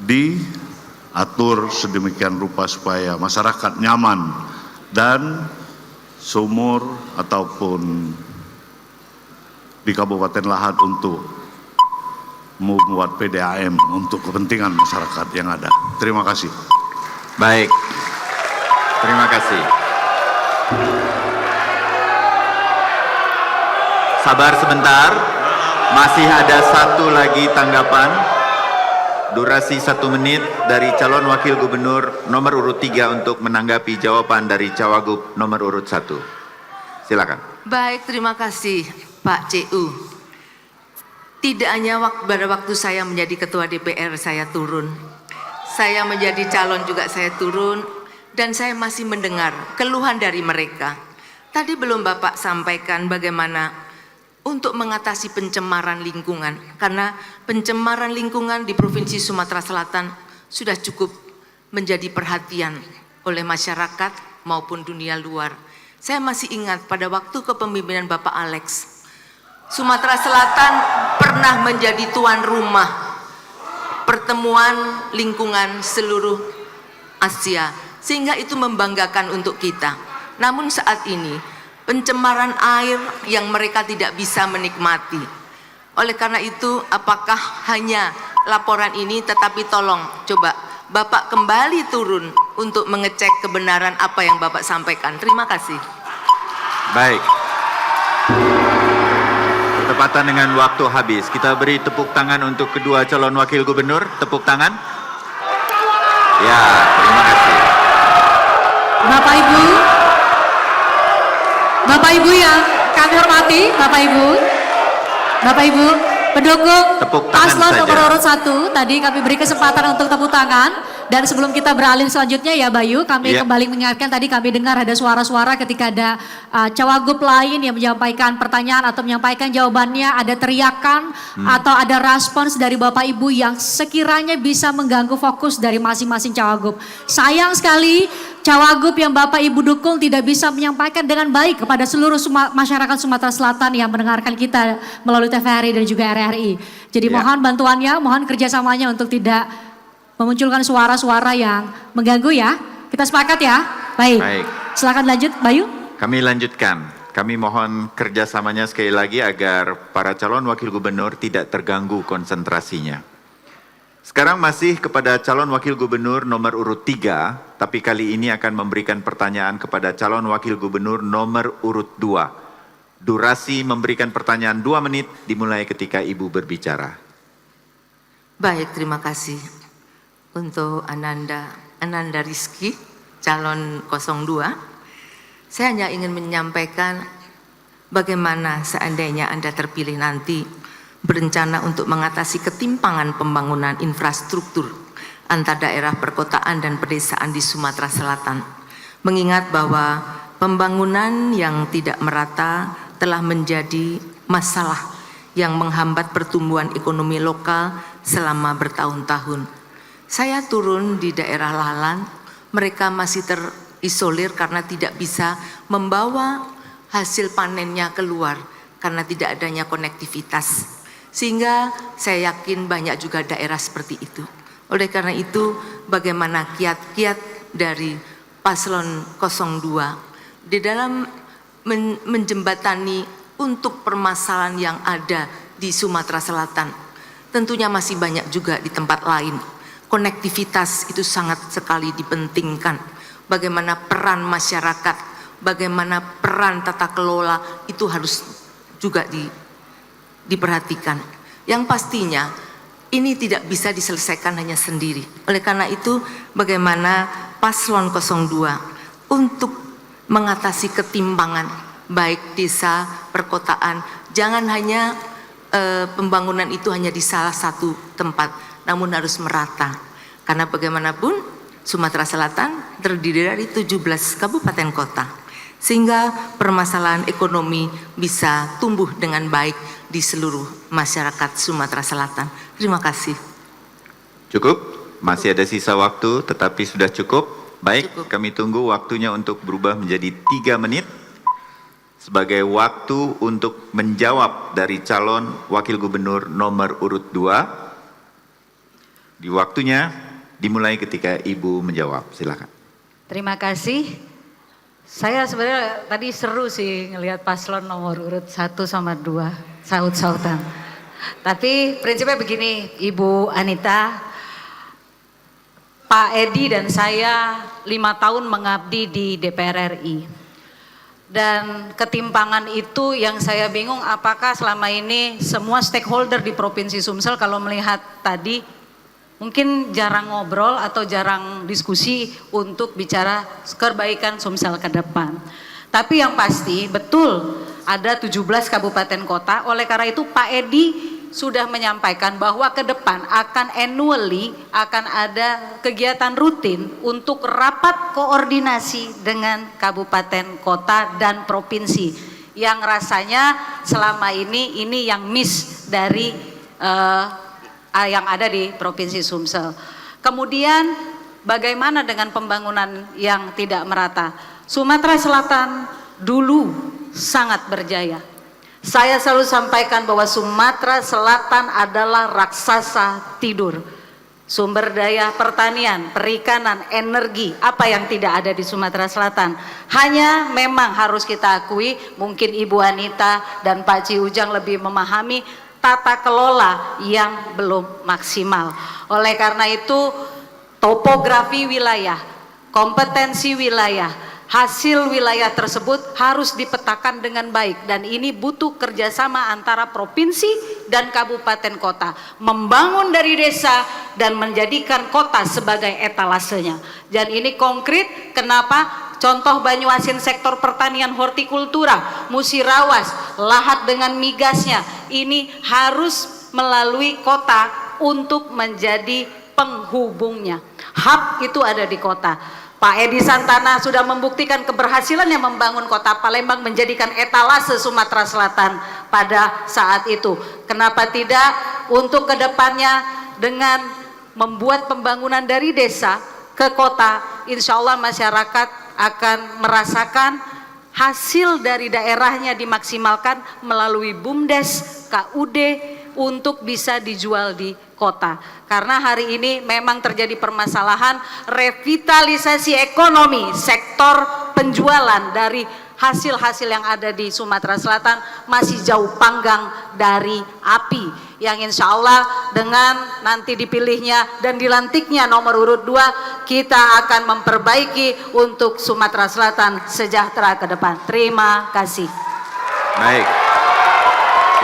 diatur sedemikian rupa supaya masyarakat nyaman dan sumur ataupun di Kabupaten Lahat untuk membuat PDAM untuk kepentingan masyarakat yang ada. Terima kasih. Baik, terima kasih. Sabar sebentar, masih ada satu lagi tanggapan. Durasi 1 menit dari calon wakil gubernur nomor urut 3 untuk menanggapi jawaban dari cawagup nomor urut 1. Silakan. Baik, terima kasih Pak CU. Tidak hanya pada waktu saya menjadi ketua DPR saya turun, saya menjadi calon juga saya turun, dan saya masih mendengar keluhan dari mereka. Tadi belum Bapak sampaikan bagaimana untuk mengatasi pencemaran lingkungan, karena pencemaran lingkungan di Provinsi Sumatera Selatan sudah cukup menjadi perhatian oleh masyarakat maupun dunia luar. Saya masih ingat pada waktu kepemimpinan Bapak Alex, Sumatera Selatan pernah menjadi tuan rumah pertemuan lingkungan seluruh Asia, sehingga itu membanggakan untuk kita. Namun saat ini pencemaran air yang mereka tidak bisa menikmati. Oleh karena itu, apakah hanya laporan ini, tetapi tolong coba Bapak kembali turun untuk mengecek kebenaran apa yang Bapak sampaikan. Terima kasih. Baik. Bertepatan dengan waktu habis, kita beri tepuk tangan untuk kedua calon wakil gubernur. Tepuk tangan. Ya, terima kasih. Bapak Ibu yang kami hormati, Bapak Ibu pendukung paslon nomor urut 1, tadi kami beri kesempatan untuk tepuk tangan. Dan sebelum kita beralih selanjutnya ya Bayu, kami kembali mengingatkan, tadi kami dengar ada suara-suara ketika ada cawagup lain yang menyampaikan pertanyaan atau menyampaikan jawabannya, ada teriakan atau ada respons dari Bapak Ibu yang sekiranya bisa mengganggu fokus dari masing-masing cawagup. Sayang sekali cawagup yang Bapak Ibu dukung tidak bisa menyampaikan dengan baik kepada seluruh masyarakat Sumatera Selatan yang mendengarkan kita melalui TVRI dan juga RRI. Jadi mohon bantuannya, mohon kerjasamanya untuk tidak memunculkan suara-suara yang mengganggu ya. Kita sepakat ya? Baik. Silakan lanjut Bayu. Kami lanjutkan. Kami mohon kerjasamanya sekali lagi agar para calon wakil gubernur tidak terganggu konsentrasinya. Sekarang masih kepada calon wakil gubernur nomor urut 3, tapi kali ini akan memberikan pertanyaan kepada calon wakil gubernur nomor urut 2. Durasi memberikan pertanyaan 2 menit dimulai ketika Ibu berbicara. Baik, terima kasih. Untuk Ananda Rizky, calon 02, saya hanya ingin menyampaikan bagaimana seandainya Anda terpilih nanti berencana untuk mengatasi ketimpangan pembangunan infrastruktur antar daerah perkotaan dan pedesaan di Sumatera Selatan. Mengingat bahwa pembangunan yang tidak merata telah menjadi masalah yang menghambat pertumbuhan ekonomi lokal selama bertahun-tahun. Saya turun di daerah Lalan, mereka masih terisolir karena tidak bisa membawa hasil panennya keluar karena tidak adanya konektivitas. Sehingga saya yakin banyak juga daerah seperti itu. Oleh karena itu, bagaimana kiat-kiat dari Paslon 02 di dalam menjembatani untuk permasalahan yang ada di Sumatera Selatan. Tentunya masih banyak juga di tempat lain. Konektivitas itu sangat sekali dipentingkan. Bagaimana peran masyarakat, bagaimana peran tata kelola itu harus juga diperhatikan. Yang pastinya ini tidak bisa diselesaikan hanya sendiri. Oleh karena itu, bagaimana Paslon 02 untuk mengatasi ketimpangan baik desa, perkotaan, jangan hanya pembangunan itu hanya di salah satu tempat, namun harus merata. Karena bagaimanapun Sumatera Selatan terdiri dari 17 kabupaten kota, sehingga permasalahan ekonomi bisa tumbuh dengan baik di seluruh masyarakat Sumatera Selatan. Terima kasih. Cukup? Masih ada sisa waktu, tetapi sudah cukup. Baik, kami tunggu waktunya untuk berubah menjadi 3 menit sebagai waktu untuk menjawab dari calon wakil gubernur nomor urut 2. Di waktunya dimulai ketika Ibu menjawab. Silakan. Terima kasih. Saya sebenarnya tadi seru sih ngelihat paslon nomor urut 1 sama 2 saut-sautan. Tapi prinsipnya begini, Ibu Anita, Pak Edi dan saya 5 tahun mengabdi di DPR RI. Dan ketimpangan itu yang saya bingung apakah selama ini semua stakeholder di Provinsi Sumsel kalau melihat tadi mungkin jarang ngobrol atau jarang diskusi untuk bicara kebaikan Sumsel ke depan. Tapi yang pasti betul ada 17 kabupaten kota, oleh karena itu Pak Edi sudah menyampaikan bahwa ke depan akan annually akan ada kegiatan rutin untuk rapat koordinasi dengan kabupaten kota dan provinsi yang rasanya selama ini yang miss dari yang ada di Provinsi Sumsel. Kemudian bagaimana dengan pembangunan yang tidak merata? Sumatera Selatan dulu sangat berjaya. Saya selalu sampaikan bahwa Sumatera Selatan adalah raksasa tidur. Sumber daya pertanian, perikanan, energi, apa yang tidak ada di Sumatera Selatan. Hanya memang harus kita akui, mungkin Ibu Anita dan Pak Ci Ujang lebih memahami tata kelola yang belum maksimal. Oleh karena itu, topografi wilayah, kompetensi wilayah, hasil wilayah tersebut harus dipetakan dengan baik, dan ini butuh kerjasama antara provinsi dan kabupaten kota, membangun dari desa dan menjadikan kota sebagai etalasenya. Dan ini konkret, kenapa? Contoh Banyuasin sektor pertanian hortikultura, Musirawas, lahat dengan migasnya, ini harus melalui kota untuk menjadi penghubungnya. Hub itu ada di kota. Pak Edi Santana sudah membuktikan keberhasilannya membangun kota Palembang menjadikan etalase Sumatera Selatan pada saat itu. Kenapa tidak untuk kedepannya dengan membuat pembangunan dari desa ke kota, insya Allah masyarakat akan merasakan hasil dari daerahnya dimaksimalkan melalui BUMDes, KUD untuk bisa dijual di kota. Karena hari ini memang terjadi permasalahan revitalisasi ekonomi sektor penjualan dari hasil-hasil yang ada di Sumatera Selatan masih jauh panggang dari api, yang insya Allah dengan nanti dipilihnya dan dilantiknya nomor urut 2 kita akan memperbaiki untuk Sumatera Selatan sejahtera ke depan. Terima kasih. Baik,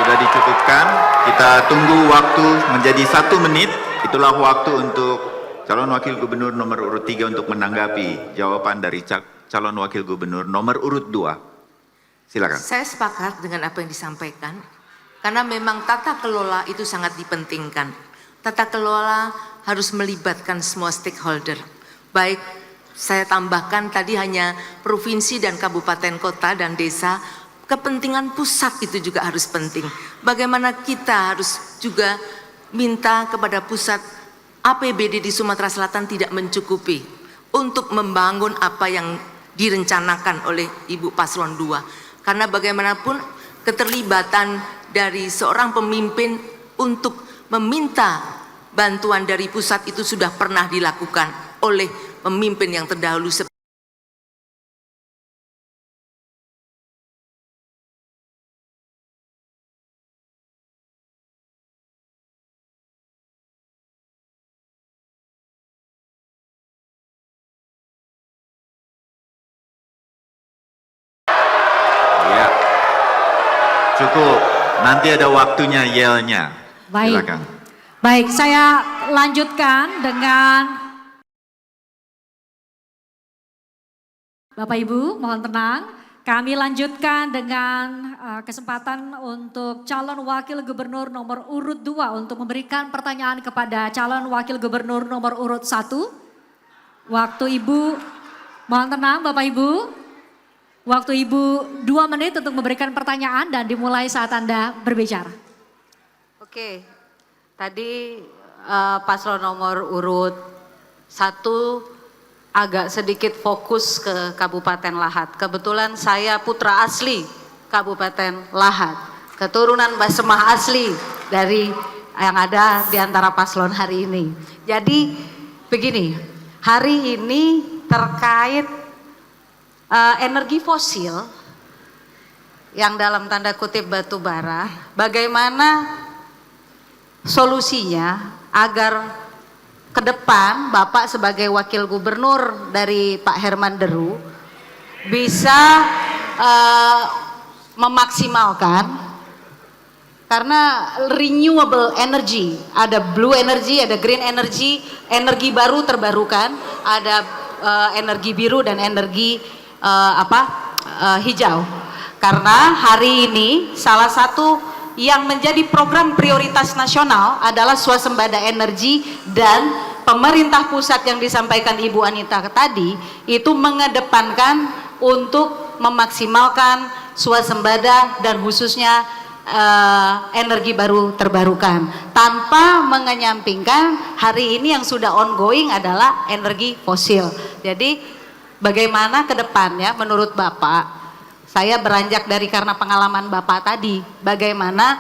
sudah dicukupkan. Kita tunggu waktu menjadi 1 menit. Itulah waktu untuk calon wakil gubernur nomor urut 3 untuk menanggapi jawaban dari calon wakil gubernur nomor urut 2. Silakan. Saya sepakat dengan apa yang disampaikan, karena memang tata kelola itu sangat dipentingkan. tata kelola harus melibatkan semua stakeholder. Baik, saya tambahkan tadi hanya provinsi dan kabupaten kota dan desa, kepentingan pusat itu juga harus penting. Bagaimana kita harus juga minta kepada pusat, APBD di Sumatera Selatan tidak mencukupi untuk membangun apa yang direncanakan oleh Ibu Paslon 2. Karena bagaimanapun keterlibatan dari seorang pemimpin untuk meminta bantuan dari pusat itu sudah pernah dilakukan oleh pemimpin yang terdahulu. Ya, cukup. Nanti ada waktunya yelnya. Baik. Silakan. Baik, saya lanjutkan dengan Bapak Ibu, mohon tenang. Kami lanjutkan dengan kesempatan untuk calon wakil gubernur nomor urut 2 untuk memberikan pertanyaan kepada calon wakil gubernur nomor urut 1. Waktu Ibu, mohon tenang Bapak Ibu. Waktu Ibu 2 menit untuk memberikan pertanyaan dan dimulai saat Anda berbicara. Oke, tadi paslon nomor urut 1 agak sedikit fokus ke Kabupaten Lahat. Kebetulan saya putra asli Kabupaten Lahat, keturunan Mbah Semah asli dari yang ada di antara paslon hari ini. Jadi begini, hari ini terkait energi fosil yang dalam tanda kutip batu bara, bagaimana solusinya agar ke depan Bapak sebagai wakil gubernur dari Pak Herman Deru bisa memaksimalkan, karena renewable energy, ada blue energy, ada green energy, energi baru terbarukan, ada energi biru dan energi hijau. Karena hari ini salah satu yang menjadi program prioritas nasional adalah swasembada energi, dan pemerintah pusat yang disampaikan Ibu Anita tadi itu mengedepankan untuk memaksimalkan swasembada dan khususnya energi baru terbarukan, tanpa mengenyampingkan hari ini yang sudah ongoing adalah energi fosil. Jadi bagaimana ke depannya menurut Bapak? Saya beranjak dari karena pengalaman Bapak tadi, bagaimana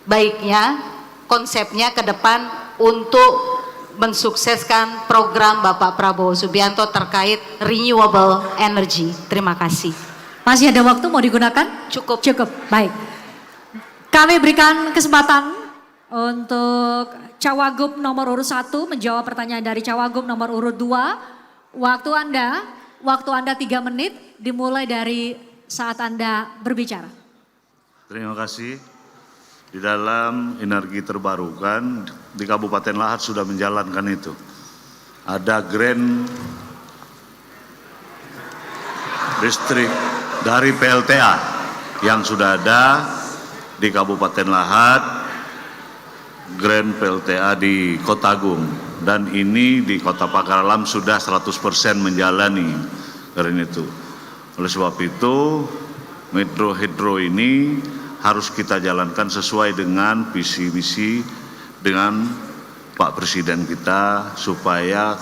baiknya konsepnya ke depan untuk mensukseskan program Bapak Prabowo Subianto terkait renewable energy. Terima kasih. Masih ada waktu mau digunakan? Cukup. Cukup, baik. Kami berikan kesempatan untuk Cawagup nomor urut 1 menjawab pertanyaan dari Cawagup nomor urut 2. Waktu Anda 3 menit dimulai dari saat Anda berbicara. Terima kasih. Di dalam energi terbarukan di Kabupaten Lahat sudah menjalankan itu. Ada Grand Listrik dari PLTA yang sudah ada di Kabupaten Lahat, Grand PLTA di Kota Agung, dan ini di Kota Pagaralam sudah 100% menjalani Grand itu. Oleh sebab itu, hidro ini harus kita jalankan sesuai dengan visi misi dengan Pak Presiden kita supaya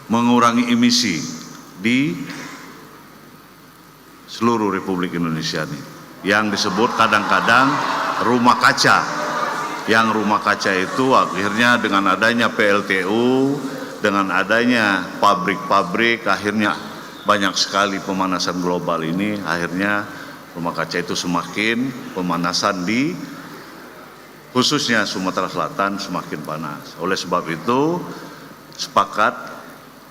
mengurangi emisi di seluruh Republik Indonesia ini. Yang disebut kadang-kadang rumah kaca. Yang rumah kaca itu akhirnya dengan adanya PLTU, dengan adanya pabrik-pabrik, akhirnya banyak sekali pemanasan global ini, akhirnya rumah kaca itu semakin pemanasan di khususnya Sumatera Selatan semakin panas. Oleh sebab itu sepakat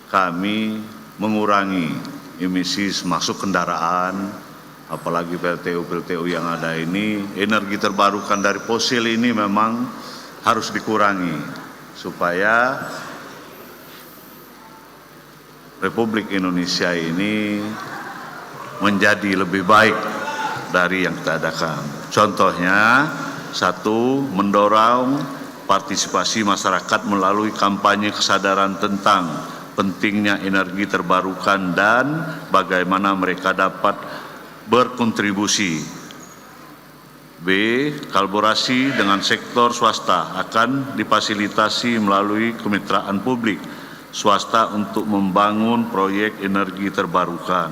kami mengurangi emisi masuk kendaraan, apalagi PLTU yang ada ini. Energi terbarukan dari fosil ini memang harus dikurangi supaya Republik Indonesia ini menjadi lebih baik dari yang kita adakan. Contohnya, satu, mendorong partisipasi masyarakat melalui kampanye kesadaran tentang pentingnya energi terbarukan dan bagaimana mereka dapat berkontribusi. B. Kolaborasi dengan sektor swasta akan difasilitasi melalui kemitraan publik swasta untuk membangun proyek energi terbarukan.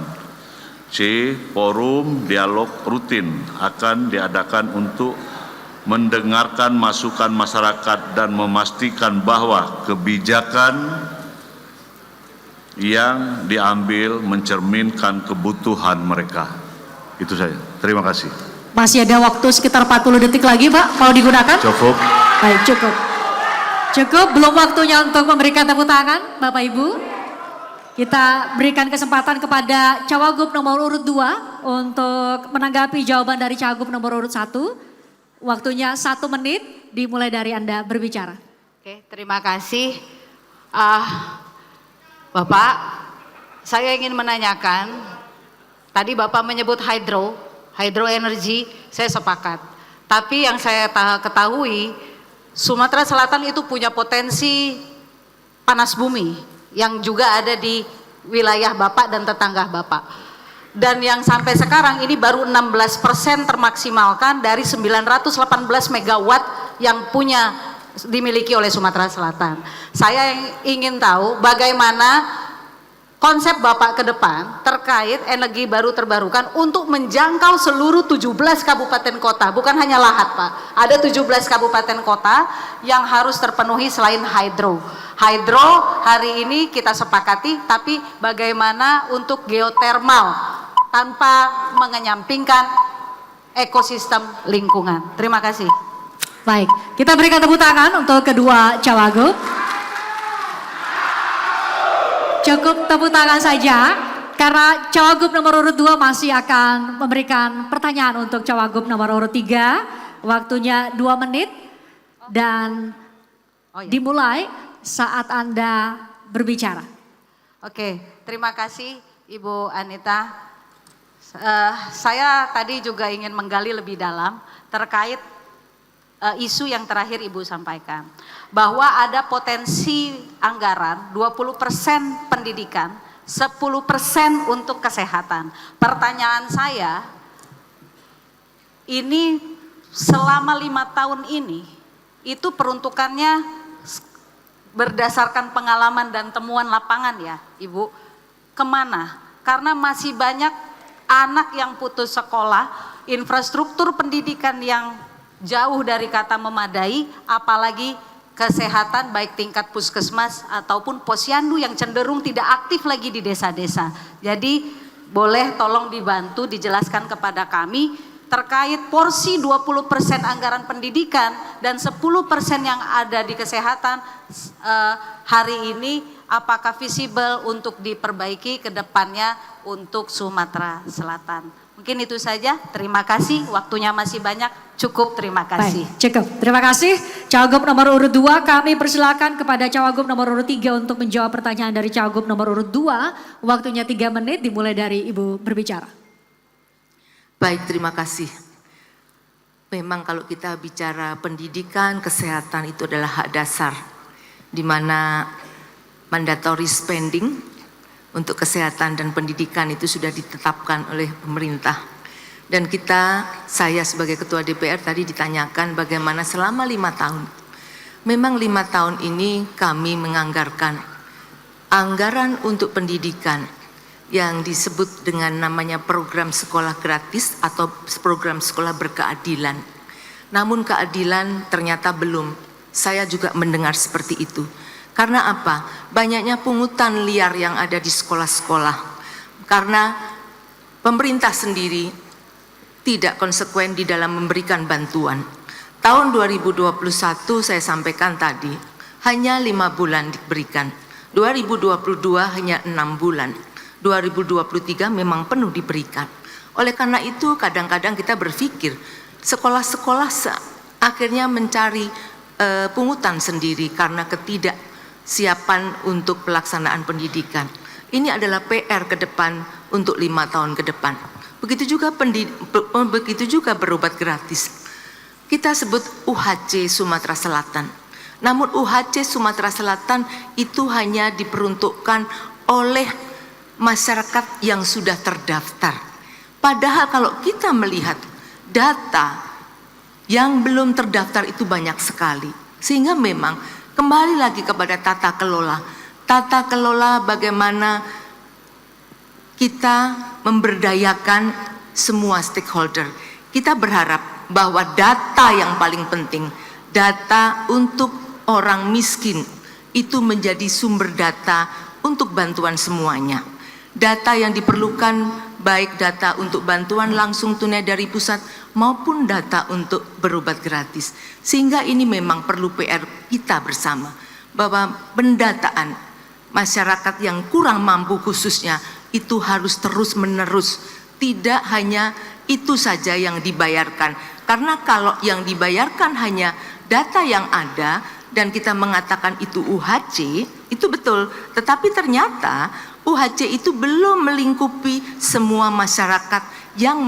C. Forum dialog rutin akan diadakan untuk mendengarkan masukan masyarakat dan memastikan bahwa kebijakan yang diambil mencerminkan kebutuhan mereka. Itu saja. Terima kasih. Masih ada waktu sekitar 40 detik lagi, Pak, mau digunakan? Cukup. Baik, cukup. Cukup, belum waktunya untuk memberikan tepuk tangan, Bapak Ibu. Kita berikan kesempatan kepada Cawagup nomor urut 2 untuk menanggapi jawaban dari Cawagup nomor urut 1. Waktunya 1 menit, dimulai dari Anda berbicara. Oke, terima kasih. Bapak, saya ingin menanyakan, tadi Bapak menyebut hydroenergy, saya sepakat. Tapi yang saya ketahui, Sumatera Selatan itu punya potensi panas bumi yang juga ada di wilayah Bapak dan tetangga Bapak. Dan yang sampai sekarang ini baru 16% termaksimalkan dari 918 megawatt yang dimiliki oleh Sumatera Selatan. Saya ingin tahu bagaimana konsep Bapak ke depan terkait energi baru terbarukan untuk menjangkau seluruh 17 kabupaten kota, bukan hanya Lahat, Pak. Ada 17 kabupaten kota yang harus terpenuhi selain hydro. Hydro hari ini kita sepakati, tapi bagaimana untuk geotermal tanpa mengenyampingkan ekosistem lingkungan. Terima kasih. Baik, kita berikan tepuk tangan untuk kedua Cawagup. Cukup tepuk tangan saja, karena Cawagup nomor urut 2 masih akan memberikan pertanyaan untuk Cawagup nomor urut 3. Waktunya 2 menit dan dimulai saat Anda berbicara. Oke, terima kasih Ibu Anita. Saya tadi juga ingin menggali lebih dalam terkait isu yang terakhir Ibu sampaikan, bahwa ada potensi anggaran 20% pendidikan, 10% untuk kesehatan. Pertanyaan saya, ini selama 5 tahun ini, itu peruntukannya berdasarkan pengalaman dan temuan lapangan ya Ibu, kemana? Karena masih banyak anak yang putus sekolah, infrastruktur pendidikan yang jauh dari kata memadai, apalagi kesehatan baik tingkat puskesmas ataupun posyandu yang cenderung tidak aktif lagi di desa-desa. Jadi boleh tolong dibantu dijelaskan kepada kami terkait porsi 20% anggaran pendidikan dan 10% yang ada di kesehatan hari ini, apakah visible untuk diperbaiki ke depannya untuk Sumatera Selatan. Mungkin itu saja, terima kasih, waktunya masih banyak, cukup, terima kasih. Baik, cukup, terima kasih. Cawagup nomor urut 2, kami persilakan kepada Cawagup nomor urut 3 untuk menjawab pertanyaan dari Cawagup nomor urut 2. Waktunya 3 menit, dimulai dari Ibu berbicara. Baik, terima kasih. Memang kalau kita bicara pendidikan, kesehatan itu adalah hak dasar, di mana mandatory spending untuk kesehatan dan pendidikan itu sudah ditetapkan oleh pemerintah. Dan saya sebagai Ketua DPR tadi ditanyakan bagaimana selama 5 tahun. Memang 5 tahun ini kami menganggarkan anggaran untuk pendidikan yang disebut dengan namanya program sekolah gratis atau program sekolah berkeadilan. Namun keadilan ternyata belum. Saya juga mendengar seperti itu. Karena apa? Banyaknya pungutan liar yang ada di sekolah-sekolah. Karena pemerintah sendiri tidak konsekuen di dalam memberikan bantuan. Tahun 2021 saya sampaikan tadi, hanya 5 bulan diberikan. 2022 hanya 6 bulan. 2023 memang penuh diberikan. Oleh karena itu kadang-kadang kita berpikir, sekolah-sekolah akhirnya mencari pungutan sendiri karena siapan untuk pelaksanaan pendidikan. Ini adalah PR ke depan untuk 5 tahun ke depan. Begitu juga berobat gratis. Kita sebut UHC Sumatera Selatan. Namun UHC Sumatera Selatan itu hanya diperuntukkan oleh masyarakat yang sudah terdaftar. Padahal kalau kita melihat data yang belum terdaftar itu banyak sekali. Sehingga memang kembali lagi kepada tata kelola. Tata kelola bagaimana kita memberdayakan semua stakeholder. Kita berharap bahwa data yang paling penting, data untuk orang miskin itu menjadi sumber data untuk bantuan semuanya. Data yang diperlukan baik data untuk bantuan langsung tunai dari pusat maupun data untuk berobat gratis. Sehingga ini memang perlu PR kita bersama bahwa pendataan masyarakat yang kurang mampu khususnya itu harus terus menerus, tidak hanya itu saja yang dibayarkan. Karena kalau yang dibayarkan hanya data yang ada dan kita mengatakan itu UHC, itu betul. Tetapi ternyata UHC itu belum melingkupi semua masyarakat yang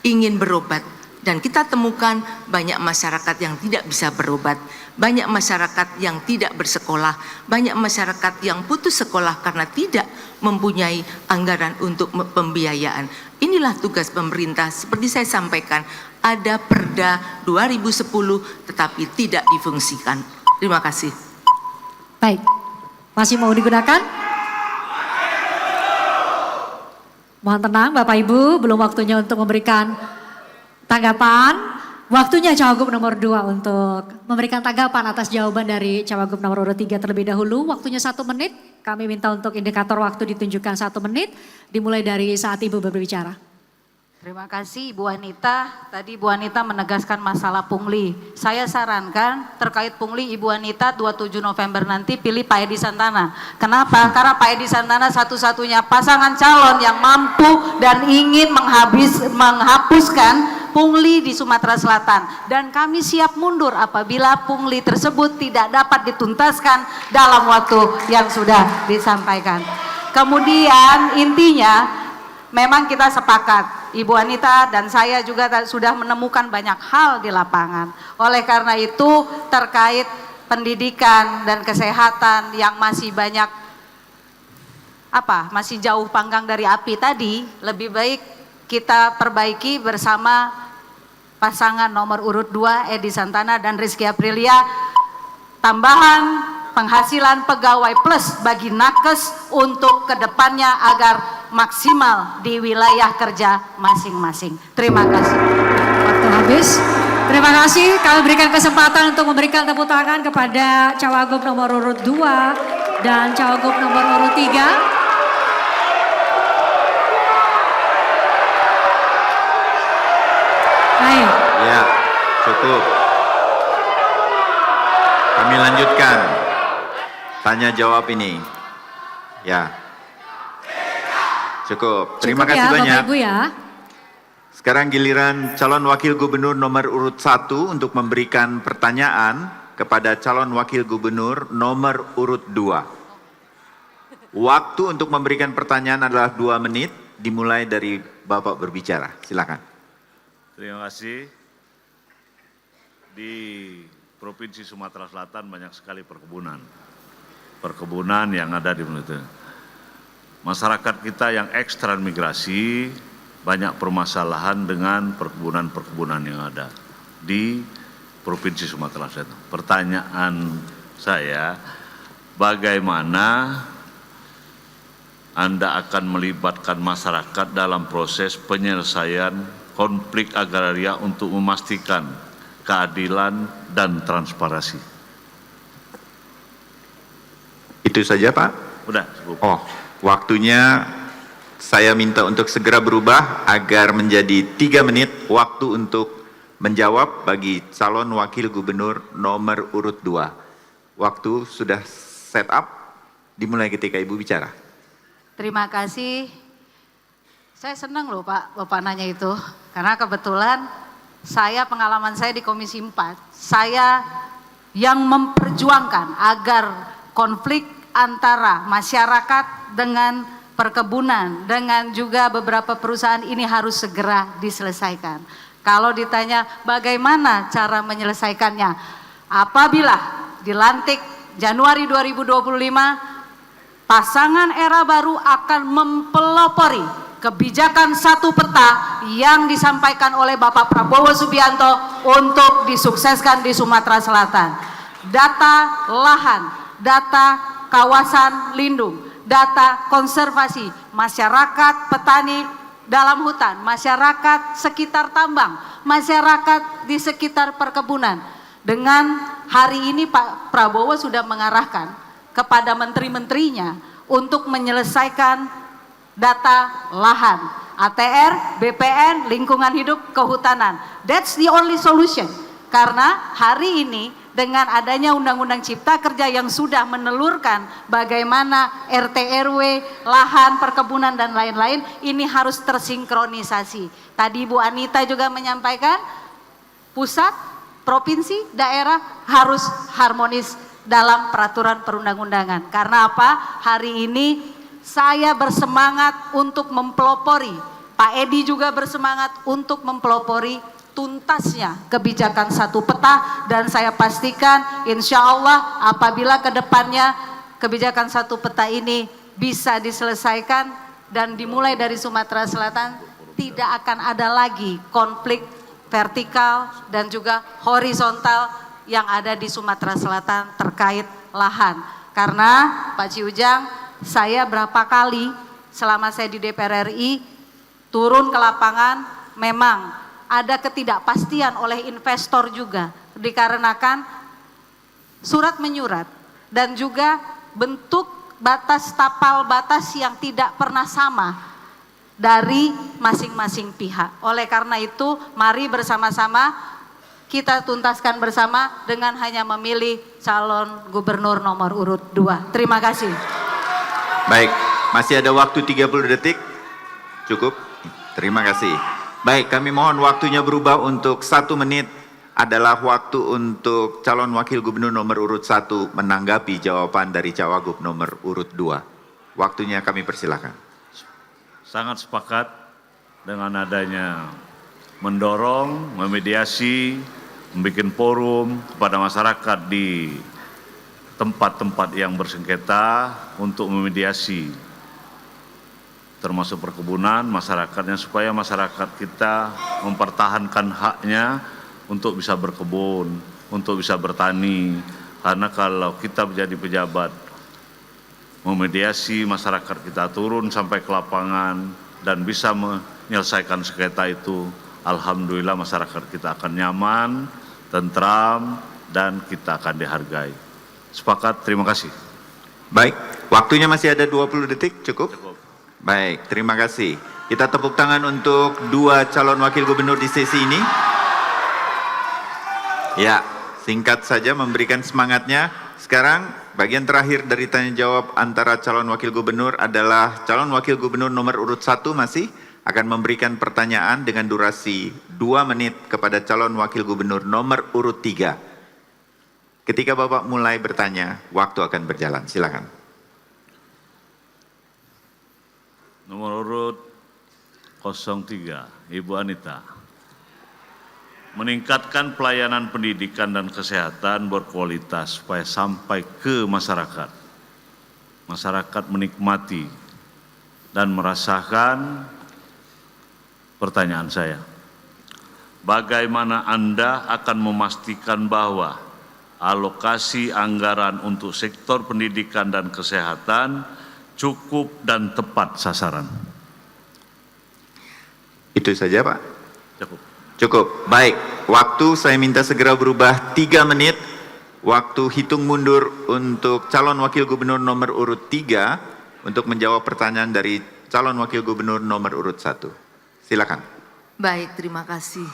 ingin berobat. Dan kita temukan banyak masyarakat yang tidak bisa berobat, banyak masyarakat yang tidak bersekolah, banyak masyarakat yang putus sekolah karena tidak mempunyai anggaran untuk pembiayaan. Inilah tugas pemerintah, seperti saya sampaikan, ada Perda 2010 tetapi tidak difungsikan. Terima kasih. Baik, masih mau digunakan? Mohon tenang Bapak Ibu, belum waktunya untuk memberikan tanggapan. Waktunya Cawagup nomor 2 untuk memberikan tanggapan atas jawaban dari Cawagup nomor urut 3 terlebih dahulu. Waktunya 1 menit, kami minta untuk indikator waktu ditunjukkan 1 menit, dimulai dari saat Ibu berbicara. Terima kasih Ibu Anita. Tadi Ibu Anita menegaskan masalah pungli. Saya sarankan terkait pungli Ibu Anita 27 November nanti pilih Pak Edi Santana. Kenapa? Karena Pak Edi Santana satu-satunya pasangan calon yang mampu dan ingin menghapuskan pungli di Sumatera Selatan. Dan kami siap mundur apabila pungli tersebut tidak dapat dituntaskan dalam waktu yang sudah disampaikan. Kemudian intinya memang kita sepakat. Ibu Anita dan saya juga sudah menemukan banyak hal di lapangan. Oleh karena itu terkait pendidikan dan kesehatan yang masih banyak masih jauh panggang dari api tadi, lebih baik kita perbaiki bersama pasangan nomor urut 2 Edi Santana dan Rizky Aprilia, tambahan penghasilan pegawai plus bagi nakes untuk kedepannya agar maksimal di wilayah kerja masing-masing. Terima kasih. Waktu habis. Terima kasih. Kami berikan kesempatan untuk memberikan tepuk tangan kepada Cawagup nomor urut 2 dan Cawagup nomor urut 3. Baik. Ya, cukup. Kami lanjutkan tanya jawab ini. Ya. Cukup. Terima kasih ya, banyak. Bapak Ibu ya. Sekarang giliran calon wakil gubernur nomor urut 1 untuk memberikan pertanyaan kepada calon wakil gubernur nomor urut 2. Waktu untuk memberikan pertanyaan adalah 2 menit, dimulai dari Bapak berbicara. Silakan. Terima kasih. Di Provinsi Sumatera Selatan banyak sekali perkebunan. Perkebunan yang ada di mana. Masyarakat kita yang ekstransmigrasi banyak permasalahan dengan perkebunan-perkebunan yang ada di Provinsi Sumatera Selatan. Pertanyaan saya, bagaimana Anda akan melibatkan masyarakat dalam proses penyelesaian konflik agraria untuk memastikan keadilan dan transparansi? Itu saja Pak? Udah, cukup. Oh, waktunya saya minta untuk segera berubah agar menjadi 3 menit waktu untuk menjawab bagi calon wakil gubernur nomor urut 2. Waktu sudah set up, dimulai ketika Ibu bicara. Terima kasih. Saya senang loh Pak, Bapak nanya itu. Karena kebetulan pengalaman saya di Komisi 4, saya yang memperjuangkan agar konflik antara masyarakat dengan perkebunan, dengan juga beberapa perusahaan ini harus segera diselesaikan. Kalau ditanya bagaimana cara menyelesaikannya, apabila dilantik Januari 2025, pasangan era baru akan mempelopori kebijakan satu peta yang disampaikan oleh Bapak Prabowo Subianto untuk disukseskan di Sumatera Selatan. Data lahan, data kawasan lindung, data konservasi, masyarakat petani dalam hutan, masyarakat sekitar tambang, masyarakat di sekitar perkebunan. Dengan hari ini Pak Prabowo sudah mengarahkan kepada menteri-menterinya untuk menyelesaikan data lahan, ATR, BPN, lingkungan hidup, kehutanan. That's the only solution. Karena hari ini dengan adanya Undang-Undang Cipta Kerja yang sudah menelurkan bagaimana RT RW, lahan, perkebunan dan lain-lain, ini harus tersinkronisasi. Tadi Bu Anita juga menyampaikan pusat, provinsi, daerah harus harmonis dalam peraturan perundang-undangan. Karena apa? Hari ini saya bersemangat untuk mempelopori, Pak Edi juga bersemangat untuk mempelopori tuntasnya kebijakan satu peta, dan saya pastikan insya Allah apabila kedepannya kebijakan satu peta ini bisa diselesaikan dan dimulai dari Sumatera Selatan, tidak akan ada lagi konflik vertikal dan juga horizontal yang ada di Sumatera Selatan terkait lahan. Karena Pak Ciujang, saya berapa kali selama saya di DPR RI turun ke lapangan, memang ada ketidakpastian oleh investor juga dikarenakan surat menyurat dan juga bentuk batas tapal batas yang tidak pernah sama dari masing-masing pihak. Oleh karena itu mari bersama-sama kita tuntaskan bersama dengan hanya memilih calon gubernur nomor urut 2. Terima kasih. Baik, masih ada waktu 30 detik. Cukup? Terima kasih. Baik, kami mohon waktunya berubah untuk 1 menit adalah waktu untuk calon wakil gubernur nomor urut 1 menanggapi jawaban dari cawagup nomor urut 2. Waktunya kami persilahkan. Sangat sepakat dengan adanya mendorong, memediasi, membuat forum kepada masyarakat di tempat-tempat yang bersengketa untuk memediasi termasuk perkebunan masyarakatnya, supaya masyarakat kita mempertahankan haknya untuk bisa berkebun, untuk bisa bertani. Karena kalau kita menjadi pejabat memediasi masyarakat kita turun sampai ke lapangan dan bisa menyelesaikan sengketa itu, alhamdulillah masyarakat kita akan nyaman, tentram, dan kita akan dihargai. Sepakat, terima kasih. Baik, waktunya masih ada 20 detik, cukup? Baik, terima kasih. Kita tepuk tangan untuk 2 calon wakil gubernur di sesi ini. Ya, singkat saja memberikan semangatnya. Sekarang bagian terakhir dari tanya jawab antara calon wakil gubernur adalah calon wakil gubernur nomor urut 1 masih akan memberikan pertanyaan dengan durasi 2 menit kepada calon wakil gubernur nomor urut 3. Ketika Bapak mulai bertanya, waktu akan berjalan. Silakan. Nomor urut 03, Ibu Anita. Meningkatkan pelayanan pendidikan dan kesehatan berkualitas supaya sampai ke masyarakat. Masyarakat menikmati dan merasakan. Pertanyaan saya, bagaimana Anda akan memastikan bahwa alokasi anggaran untuk sektor pendidikan dan kesehatan cukup dan tepat sasaran? Itu saja, Pak? Cukup. Cukup. Baik, waktu saya minta segera berubah 3 menit. Waktu hitung mundur untuk calon wakil gubernur nomor urut 3 untuk menjawab pertanyaan dari calon wakil gubernur nomor urut 1. Silakan. Baik, terima kasih.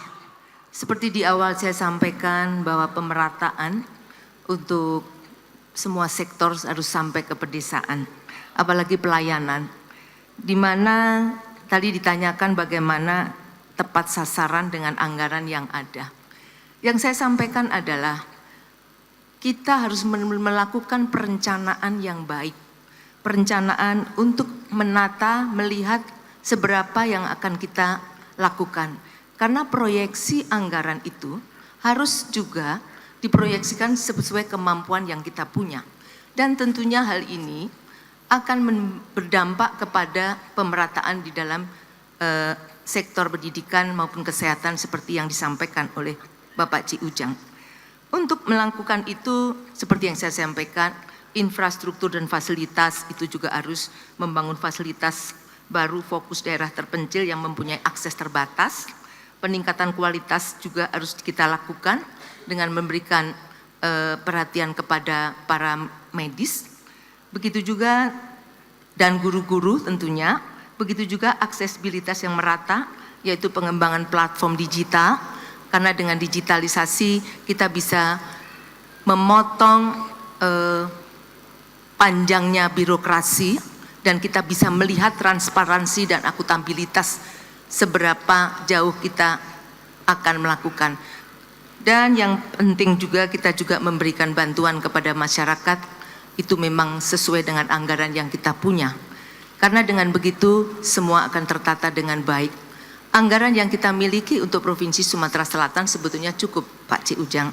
Seperti di awal saya sampaikan bahwa pemerataan untuk semua sektor harus sampai ke pedesaan, apalagi pelayanan, di mana tadi ditanyakan bagaimana tepat sasaran dengan anggaran yang ada. Yang saya sampaikan adalah kita harus melakukan perencanaan yang baik, perencanaan untuk menata, melihat seberapa yang akan kita lakukan. Karena proyeksi anggaran itu harus juga diproyeksikan sesuai kemampuan yang kita punya. Dan tentunya hal ini akan berdampak kepada pemerataan di dalam sektor pendidikan maupun kesehatan seperti yang disampaikan oleh Bapak Ci Ujang. Untuk melakukan itu, seperti yang saya sampaikan, infrastruktur dan fasilitas itu juga harus membangun fasilitas baru fokus daerah terpencil yang mempunyai akses terbatas. Peningkatan kualitas juga harus kita lakukan dengan memberikan perhatian kepada para medis. Begitu juga dan guru-guru tentunya, begitu juga aksesibilitas yang merata, yaitu pengembangan platform digital, karena dengan digitalisasi kita bisa memotong panjangnya birokrasi dan kita bisa melihat transparansi dan akuntabilitas seberapa jauh kita akan melakukan. Dan yang penting juga kita juga memberikan bantuan kepada masyarakat, itu memang sesuai dengan anggaran yang kita punya. Karena dengan begitu semua akan tertata dengan baik. Anggaran yang kita miliki untuk Provinsi Sumatera Selatan sebetulnya cukup, Pak Ci Ujang.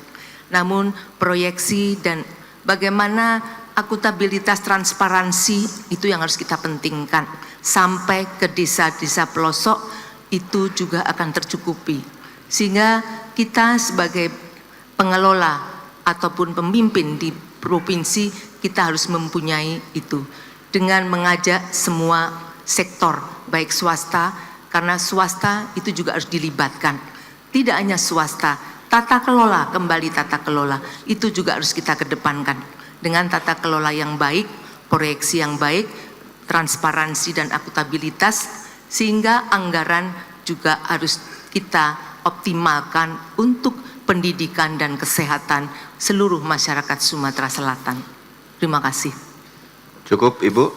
Namun proyeksi dan bagaimana akuntabilitas transparansi itu yang harus kita pentingkan. Sampai ke desa-desa pelosok itu juga akan tercukupi. Sehingga kita sebagai pengelola ataupun pemimpin di provinsi kita harus mempunyai itu. Dengan mengajak semua sektor, baik swasta, karena swasta itu juga harus dilibatkan. Tidak hanya swasta, tata kelola, kembali tata kelola, itu juga harus kita kedepankan. Dengan tata kelola yang baik, proyeksi yang baik, transparansi dan akuntabilitas, sehingga anggaran juga harus kita optimalkan untuk pendidikan dan kesehatan seluruh masyarakat Sumatera Selatan. Terima kasih. Cukup, Ibu?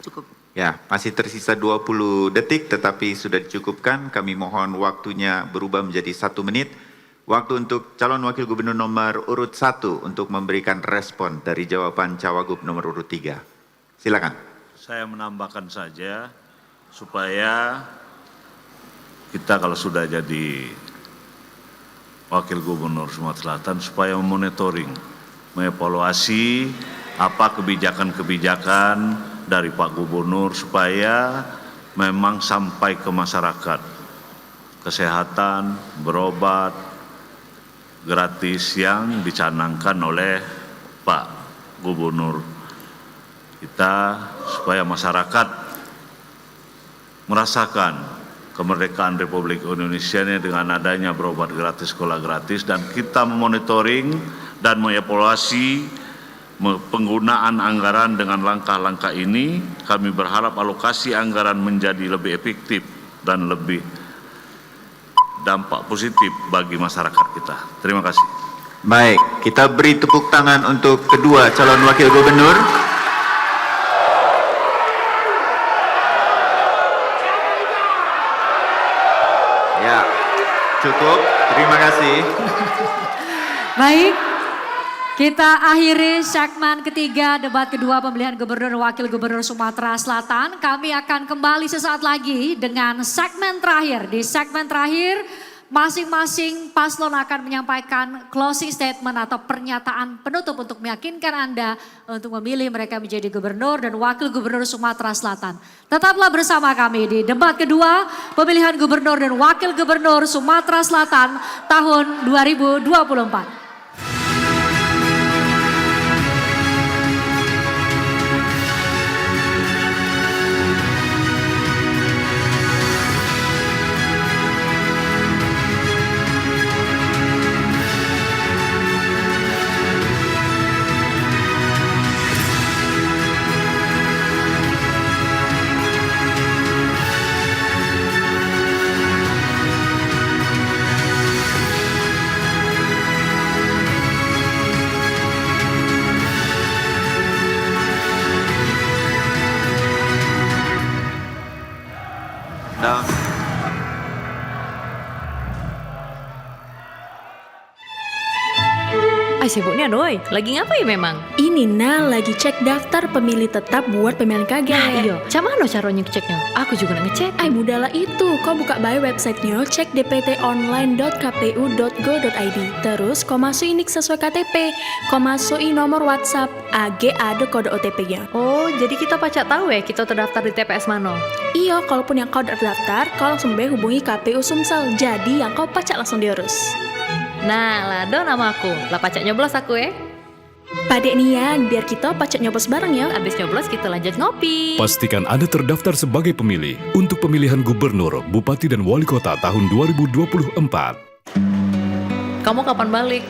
Cukup. Ya, masih tersisa 20 detik tetapi sudah dicukupkan. Kami mohon waktunya berubah menjadi 1 menit. Waktu untuk calon wakil gubernur nomor urut 1 untuk memberikan respon dari jawaban cawagup nomor urut 3. Silakan. Saya menambahkan saja supaya kita kalau sudah jadi wakil gubernur Sumatera Selatan supaya memonitoring, mengevaluasi apa kebijakan-kebijakan dari Pak Gubernur supaya memang sampai ke masyarakat. Kesehatan, berobat, gratis yang dicanangkan oleh Pak Gubernur kita supaya masyarakat merasakan kemerdekaan Republik Indonesia ini dengan adanya berobat gratis, sekolah gratis, dan kita memonitoring dan mengevaluasi penggunaan anggaran dengan langkah-langkah ini. Kami berharap alokasi anggaran menjadi lebih efektif dan lebih dampak positif bagi masyarakat kita. Terima kasih. Baik, kita beri tepuk tangan untuk kedua calon wakil gubernur. Ya, cukup. Terima kasih. Baik, kita akhiri segmen ketiga debat kedua pemilihan gubernur dan wakil gubernur Sumatera Selatan. Kami akan kembali sesaat lagi dengan segmen terakhir. Di segmen terakhir, masing-masing paslon akan menyampaikan closing statement atau pernyataan penutup untuk meyakinkan Anda untuk memilih mereka menjadi gubernur dan wakil gubernur Sumatera Selatan. Tetaplah bersama kami di debat kedua pemilihan gubernur dan wakil gubernur Sumatera Selatan tahun 2024. Sibuknya doi. Lagi ngapain memang? Ini lagi cek daftar pemilih tetap buat pemilihan KG. Iya. Cak mana caranya ngeceknya? Aku juga nak ngecek. Mudahlah itu. Kau buka by websitenya, cek dptonline.kpu.go.id. Terus kau masuk nik sesuai KTP. Kau masuki nomor WhatsApp. AG ada kode OTP-nya. Oh, jadi kita pacak tahu ya kita terdaftar di TPS mana? Iya, kalaupun yang kau terdaftar, kau langsung hubungi KPU Sumsel. Jadi yang kau pacak langsung diurus. Nah, lado nama aku. Lah pacak nyoblos aku ya. Padek Nian, biar kita pacak nyoblos bareng ya. Abis nyoblos kita lanjut ngopi. Pastikan Anda terdaftar sebagai pemilih untuk pemilihan gubernur, bupati, dan wali kota tahun 2024. Kamu kapan balik?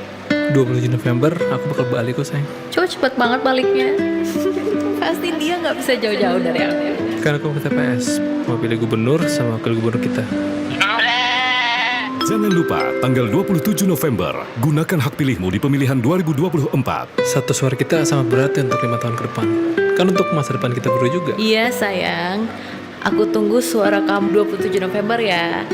27 November, aku bakal balik kok sayang. Coba cepet banget baliknya. Pasti dia nggak bisa jauh-jauh dari aku. Karena aku ke TPS, mau pilih gubernur sama wakil gubernur kita. Jangan lupa, tanggal 27 November, gunakan hak pilihmu di pemilihan 2024. Satu suara kita sangat berarti untuk 5 tahun ke depan. Kan untuk masa depan kita berdua juga. Iya sayang, aku tunggu suara kamu 27 November ya.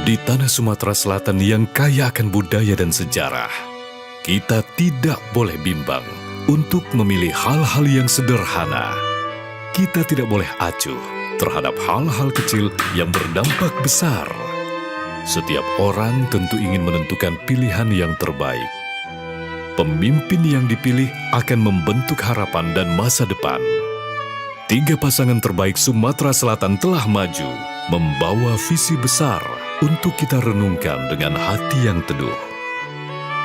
Di tanah Sumatera Selatan yang kaya akan budaya dan sejarah, kita tidak boleh bimbang untuk memilih hal-hal yang sederhana. Kita tidak boleh acuh terhadap hal-hal kecil yang berdampak besar. Setiap orang tentu ingin menentukan pilihan yang terbaik. Pemimpin yang dipilih akan membentuk harapan dan masa depan. 3 pasangan terbaik Sumatera Selatan telah maju, membawa visi besar untuk kita renungkan dengan hati yang teduh.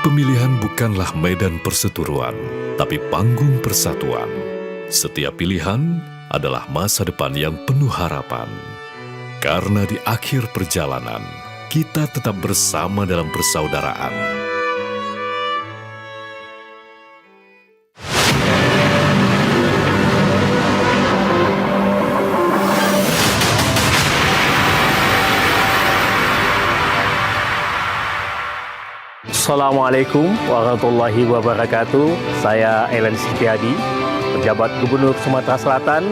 Pemilihan bukanlah medan perseteruan, tapi panggung persatuan. Setiap pilihan adalah masa depan yang penuh harapan. Karena di akhir perjalanan, kita tetap bersama dalam persaudaraan. Assalamualaikum warahmatullahi wabarakatuh. Saya Ellen Sitiadi, Pejabat Gubernur Sumatera Selatan,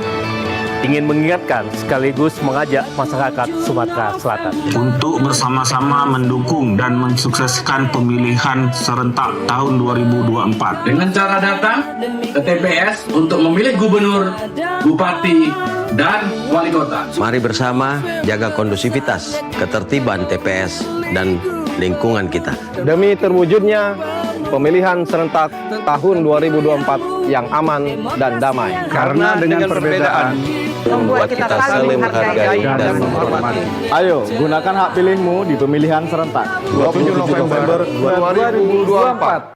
ingin mengingatkan sekaligus mengajak masyarakat Sumatera Selatan untuk bersama-sama mendukung dan mensukseskan pemilihan serentak tahun 2024 dengan cara datang ke TPS untuk memilih gubernur, bupati, dan wali kota. Mari bersama jaga kondusivitas, ketertiban TPS, dan lingkungan kita. Demi terwujudnya pemilihan serentak tahun 2024 yang aman dan damai. Karena dengan perbedaan membuat kita saling menghargai dan menghormati. Ayo, gunakan hak pilihmu di pemilihan serentak 27 November 2024.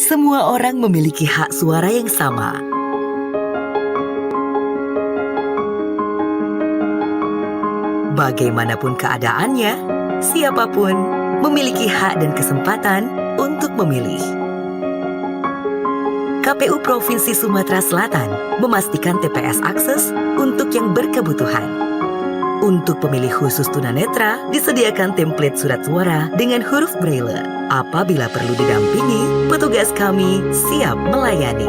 Semua orang memiliki hak suara yang sama. Bagaimanapun keadaannya, siapapun memiliki hak dan kesempatan untuk memilih. KPU Provinsi Sumatera Selatan memastikan TPS akses untuk yang berkebutuhan. Untuk pemilih khusus tunanetra, disediakan template surat suara dengan huruf Braille. Apabila perlu didampingi, petugas kami siap melayani.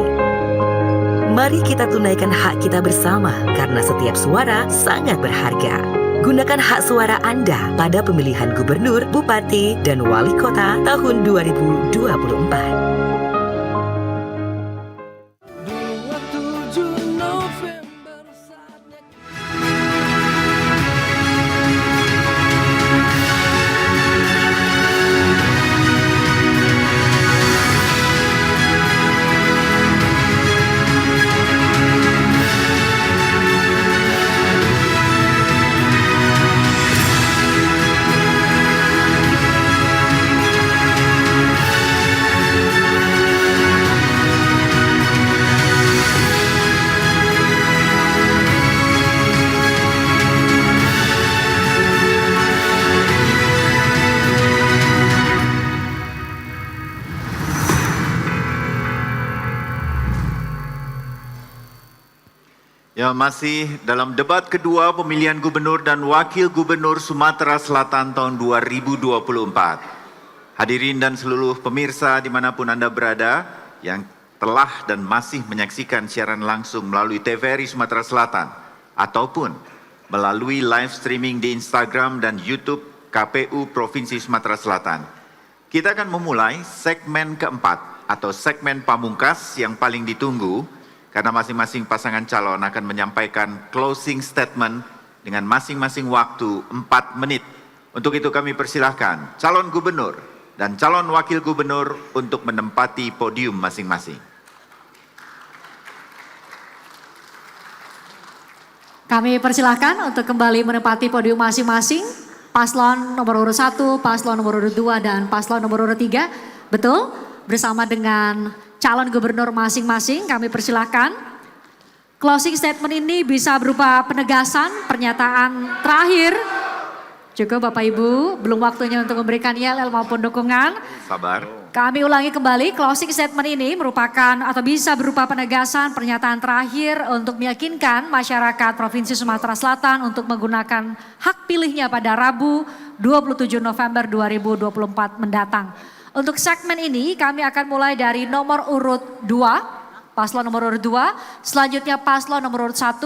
Mari kita tunaikan hak kita bersama, karena setiap suara sangat berharga. Gunakan hak suara Anda pada pemilihan gubernur, bupati, dan wali kota tahun 2024. Ya, masih dalam debat kedua pemilihan gubernur dan wakil gubernur Sumatera Selatan tahun 2024. Hadirin dan seluruh pemirsa dimanapun Anda berada yang telah dan masih menyaksikan siaran langsung melalui TVRI Sumatera Selatan ataupun melalui live streaming di Instagram dan YouTube KPU Provinsi Sumatera Selatan. Kita akan memulai segmen keempat atau segmen pamungkas yang paling ditunggu karena masing-masing pasangan calon akan menyampaikan closing statement dengan masing-masing waktu 4 menit. Untuk itu kami persilahkan calon gubernur dan calon wakil gubernur untuk menempati podium masing-masing. Kami persilahkan untuk kembali menempati podium masing-masing. Paslon nomor urut 1, paslon nomor urut 2, dan paslon nomor urut 3. Betul, bersama dengan calon gubernur masing-masing kami persilahkan. Closing statement ini bisa berupa penegasan, pernyataan terakhir. Cukup Bapak Ibu, belum waktunya untuk memberikan yel maupun dukungan. Sabar. Kami ulangi kembali, closing statement ini merupakan atau bisa berupa penegasan pernyataan terakhir untuk meyakinkan masyarakat Provinsi Sumatera Selatan untuk menggunakan hak pilihnya pada Rabu 27 November 2024 mendatang. Untuk segmen ini kami akan mulai dari nomor urut 2, paslon nomor urut 2, selanjutnya paslon nomor urut 1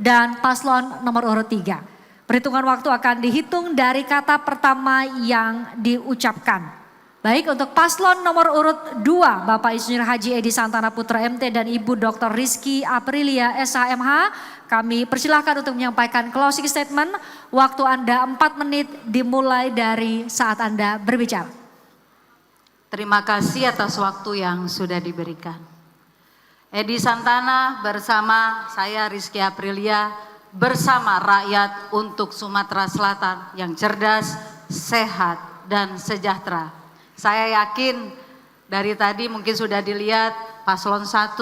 dan paslon nomor urut 3. Perhitungan waktu akan dihitung dari kata pertama yang diucapkan. Baik, untuk paslon nomor urut 2, Bapak Insinyur Haji Edi Santana Putra MT dan Ibu Dr. Rizky Aprilia SHMH, kami persilahkan untuk menyampaikan closing statement. Waktu Anda 4 menit dimulai dari saat Anda berbicara. Terima kasih atas waktu yang sudah diberikan. Edi Santana bersama saya Rizky Aprilia bersama rakyat untuk Sumatera Selatan yang cerdas, sehat, dan sejahtera. Saya yakin dari tadi mungkin sudah dilihat paslon 1,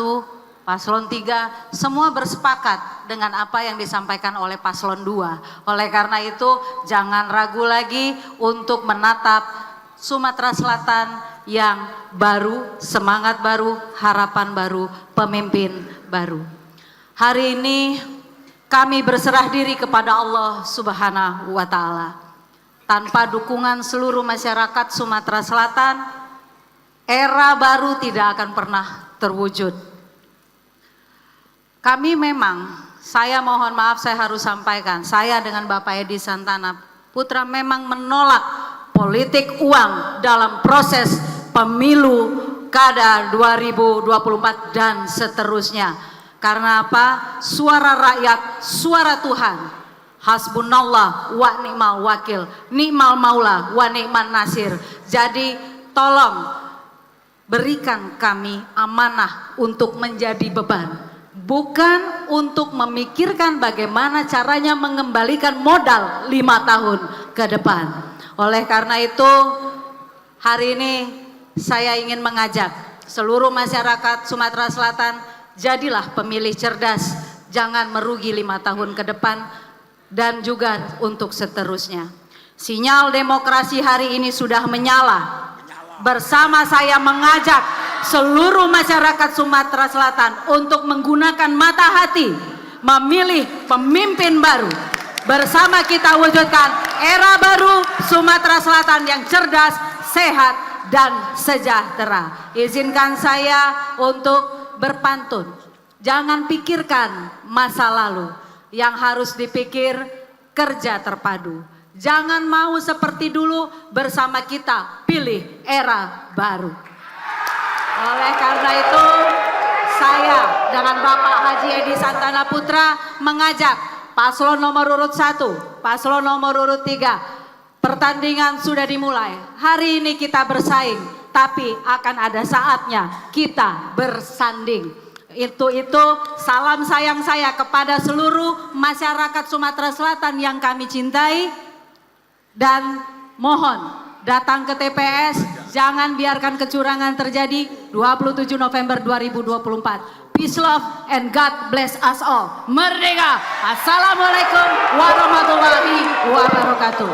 paslon 3 semua bersepakat dengan apa yang disampaikan oleh paslon 2. Oleh karena itu jangan ragu lagi untuk menatap Sumatera Selatan yang baru, semangat baru, harapan baru, pemimpin baru. Hari ini kami berserah diri kepada Allah Subhanahu wa Ta'ala. Tanpa dukungan seluruh masyarakat Sumatera Selatan, era baru tidak akan pernah terwujud. Kami memang, saya mohon maaf saya harus sampaikan, saya dengan Bapak Edi Santana Putra memang menolak politik uang dalam proses pemilu kada 2024 dan seterusnya. Karena apa? Suara rakyat, suara Tuhan. Hasbunallah wa ni'mal wakil, ni'mal maula wa ni'man nasir. Jadi tolong berikan kami amanah untuk menjadi beban, bukan untuk memikirkan bagaimana caranya mengembalikan modal 5 tahun ke depan. Oleh karena itu hari ini saya ingin mengajak seluruh masyarakat Sumatera Selatan, jadilah pemilih cerdas, jangan merugi 5 tahun ke depan dan juga untuk seterusnya. Sinyal demokrasi hari ini sudah menyala. Bersama saya mengajak seluruh masyarakat Sumatera Selatan untuk menggunakan mata hati, memilih pemimpin baru. Bersama kita wujudkan era baru Sumatera Selatan yang cerdas, sehat, dan sejahtera. Izinkan saya untuk berpantun. Jangan pikirkan masa lalu. Yang harus dipikir kerja terpadu. Jangan mau seperti dulu, bersama kita pilih era baru. Oleh karena itu saya dengan Bapak Haji Edi Santana Putra mengajak paslon nomor urut 1, paslon nomor urut 3. Pertandingan sudah dimulai. Hari ini kita bersaing, tapi akan ada saatnya kita bersanding. Itu salam sayang saya kepada seluruh masyarakat Sumatera Selatan yang kami cintai, dan mohon datang ke TPS, jangan biarkan kecurangan terjadi 27 November 2024. Peace, love, and God bless us all. Merdeka! Assalamualaikum warahmatullahi wabarakatuh.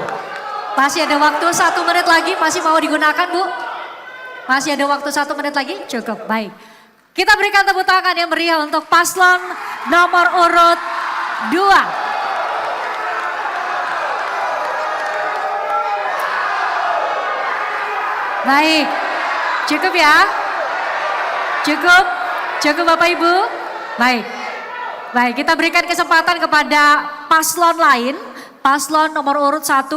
Masih ada waktu 1 menit lagi, masih mau digunakan Bu? Masih ada waktu 1 menit lagi? Cukup, baik. Kita berikan tepuk tangan yang meriah untuk paslon nomor urut 2. Baik, cukup ya? Cukup Bapak Ibu? Baik, kita berikan kesempatan kepada paslon lain, paslon nomor urut 1,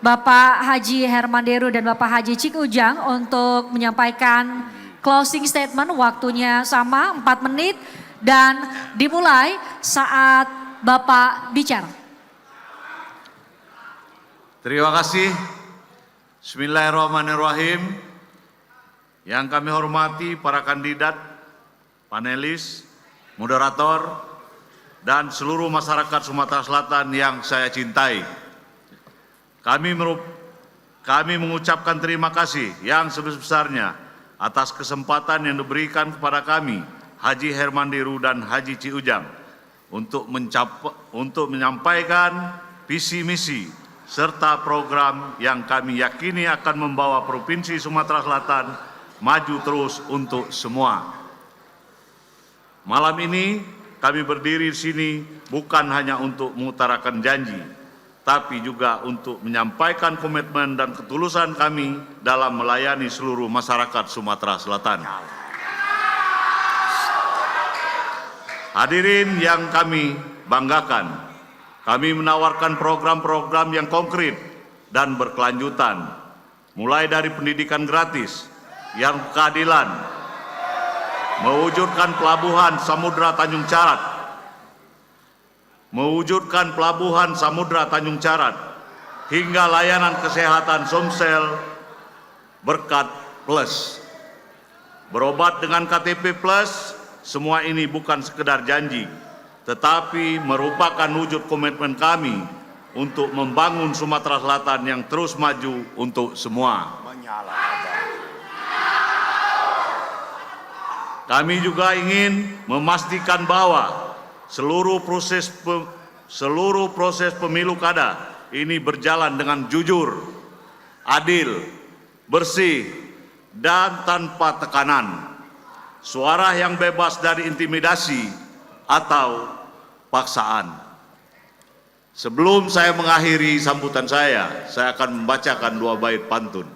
Bapak Haji Hermanderu dan Bapak Haji Cik Ujang untuk menyampaikan closing statement, waktunya sama 4 menit dan dimulai saat Bapak bicara. Terima kasih. Bismillahirrahmanirrahim. Yang kami hormati para kandidat, panelis, moderator, dan seluruh masyarakat Sumatera Selatan yang saya cintai. Kami mengucapkan terima kasih yang sebesar-besarnya atas kesempatan yang diberikan kepada kami, Haji Hermanderu dan Haji Cik Ujang, untuk menyampaikan visi misi serta program yang kami yakini akan membawa Provinsi Sumatera Selatan maju terus untuk semua. Malam ini kami berdiri di sini bukan hanya untuk mengutarakan janji, tapi juga untuk menyampaikan komitmen dan ketulusan kami dalam melayani seluruh masyarakat Sumatera Selatan. Hadirin yang kami banggakan, kami menawarkan program-program yang konkret dan berkelanjutan, mulai dari pendidikan gratis, yang keadilan, mewujudkan pelabuhan Samudra Tanjung Carat, hingga layanan kesehatan Somsel Berkat Plus. Berobat dengan KTP Plus, semua ini bukan sekedar janji, tetapi merupakan wujud komitmen kami untuk membangun Sumatera Selatan yang terus maju untuk semua. Kami juga ingin memastikan bahwa seluruh proses pemilu kada ini berjalan dengan jujur, adil, bersih, dan tanpa tekanan. Suara yang bebas dari intimidasi atau paksaan. Sebelum saya mengakhiri sambutan saya akan membacakan 2 bait pantun.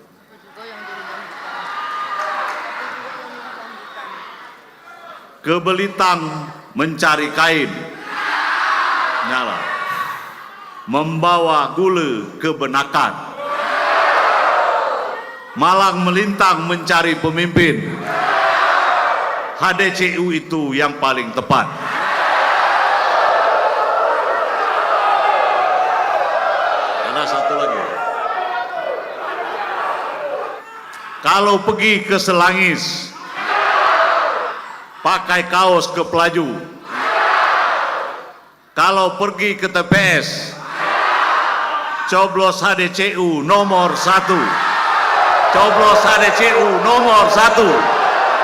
Kebelitang mencari kain, nyala, membawa gula ke benakan. Malang melintang mencari pemimpin, HDCU itu yang paling tepat. Ada satu lagi. Kalau pergi ke Selangis, pakai kaos ke pelaju. Kalau pergi ke TPS, coblos HDCU nomor 1. Coblos HDCU nomor 1.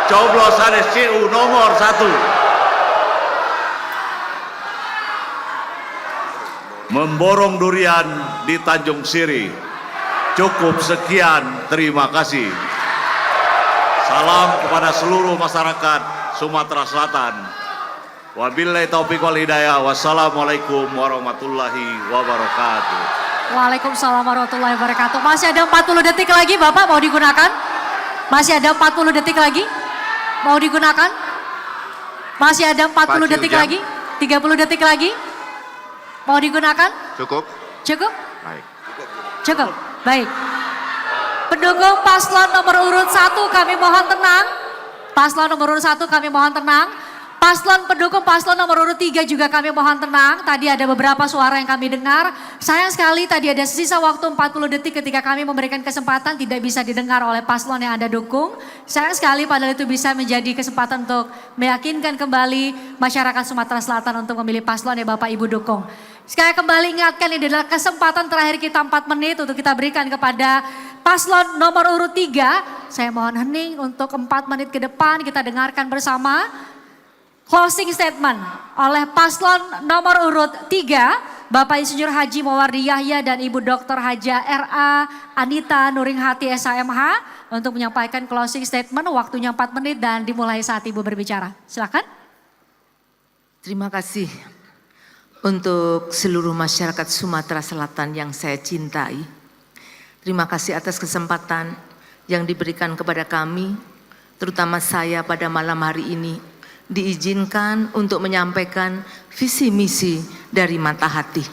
Coblos HDCU nomor 1. Memborong durian di Tanjung Siri. Cukup sekian, terima kasih. Salam kepada seluruh masyarakat Sumatera Selatan. Wabillahi taufiq wal hidayah. Wassalamualaikum warahmatullahi wabarakatuh. Waalaikumsalam warahmatullahi wabarakatuh. Masih ada 40 detik lagi Bapak, mau digunakan? Masih ada 40 detik lagi? Mau digunakan? Masih ada 40 detik lagi? 30 detik lagi? Mau digunakan? Cukup? Cukup? Baik. Cukup, baik. Pendukung paslon nomor urut 1 kami mohon tenang. Paslon nomor urut 1 kami mohon tenang. Pendukung paslon nomor urut 3 juga kami mohon tenang. Tadi ada beberapa suara yang kami dengar. Sayang sekali tadi ada sisa waktu 40 detik ketika kami memberikan kesempatan tidak bisa didengar oleh paslon yang Anda dukung. Sayang sekali padahal itu bisa menjadi kesempatan untuk meyakinkan kembali masyarakat Sumatera Selatan untuk memilih paslon yang Bapak Ibu dukung. Sekali kembali ingatkan ini adalah kesempatan terakhir kita 4 menit untuk kita berikan kepada paslon nomor urut 3. Saya mohon hening untuk 4 menit ke depan kita dengarkan bersama closing statement oleh paslon nomor urut 3, Bapak Insinyur Haji Mawardi Yahya dan Ibu Dr. Haja R.A. Anita Nuringhati SHMH untuk menyampaikan closing statement, waktunya 4 menit dan dimulai saat Ibu berbicara. Silakan. Terima kasih untuk seluruh masyarakat Sumatera Selatan yang saya cintai. Terima kasih atas kesempatan yang diberikan kepada kami, terutama saya pada malam hari ini, diizinkan untuk menyampaikan visi misi dari Mata Hati.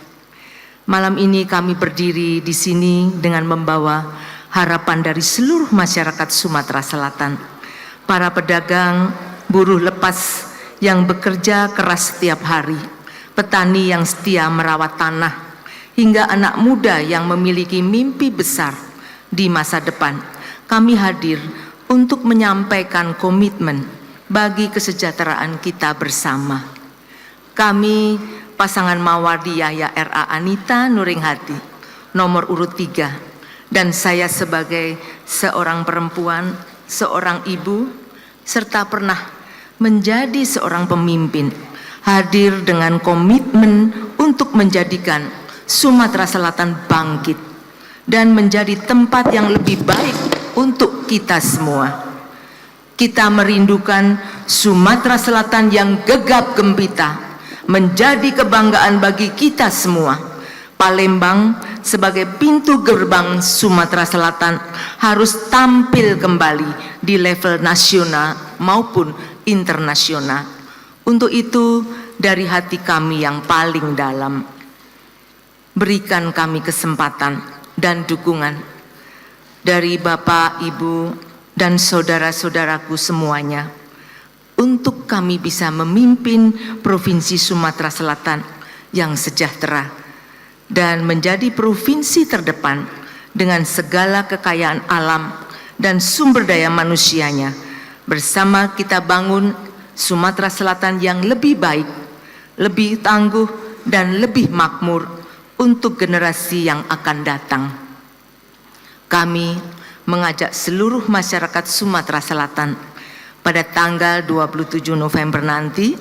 Malam ini kami berdiri di sini dengan membawa harapan dari seluruh masyarakat Sumatera Selatan, para pedagang, buruh lepas yang bekerja keras setiap hari, petani yang setia merawat tanah, hingga anak muda yang memiliki mimpi besar di masa depan. Kami hadir untuk menyampaikan komitmen bagi kesejahteraan kita bersama. Kami pasangan Mawardi Yahya R.A. Anita Nuringhati, nomor urut 3, dan saya sebagai seorang perempuan, seorang ibu, serta pernah menjadi seorang pemimpin, hadir dengan komitmen untuk menjadikan Sumatera Selatan bangkit dan menjadi tempat yang lebih baik untuk kita semua. Kita merindukan Sumatera Selatan yang gegap gempita, menjadi kebanggaan bagi kita semua. Palembang sebagai pintu gerbang Sumatera Selatan harus tampil kembali di level nasional maupun internasional. Untuk itu, dari hati kami yang paling dalam, berikan kami kesempatan dan dukungan dari Bapak, Ibu, dan saudara-saudaraku semuanya untuk kami bisa memimpin Provinsi Sumatera Selatan yang sejahtera dan menjadi provinsi terdepan dengan segala kekayaan alam dan sumber daya manusianya. Bersama kita bangun Sumatera Selatan yang lebih baik, lebih tangguh, dan lebih makmur untuk generasi yang akan datang. Kami mengajak seluruh masyarakat Sumatera Selatan pada tanggal 27 November nanti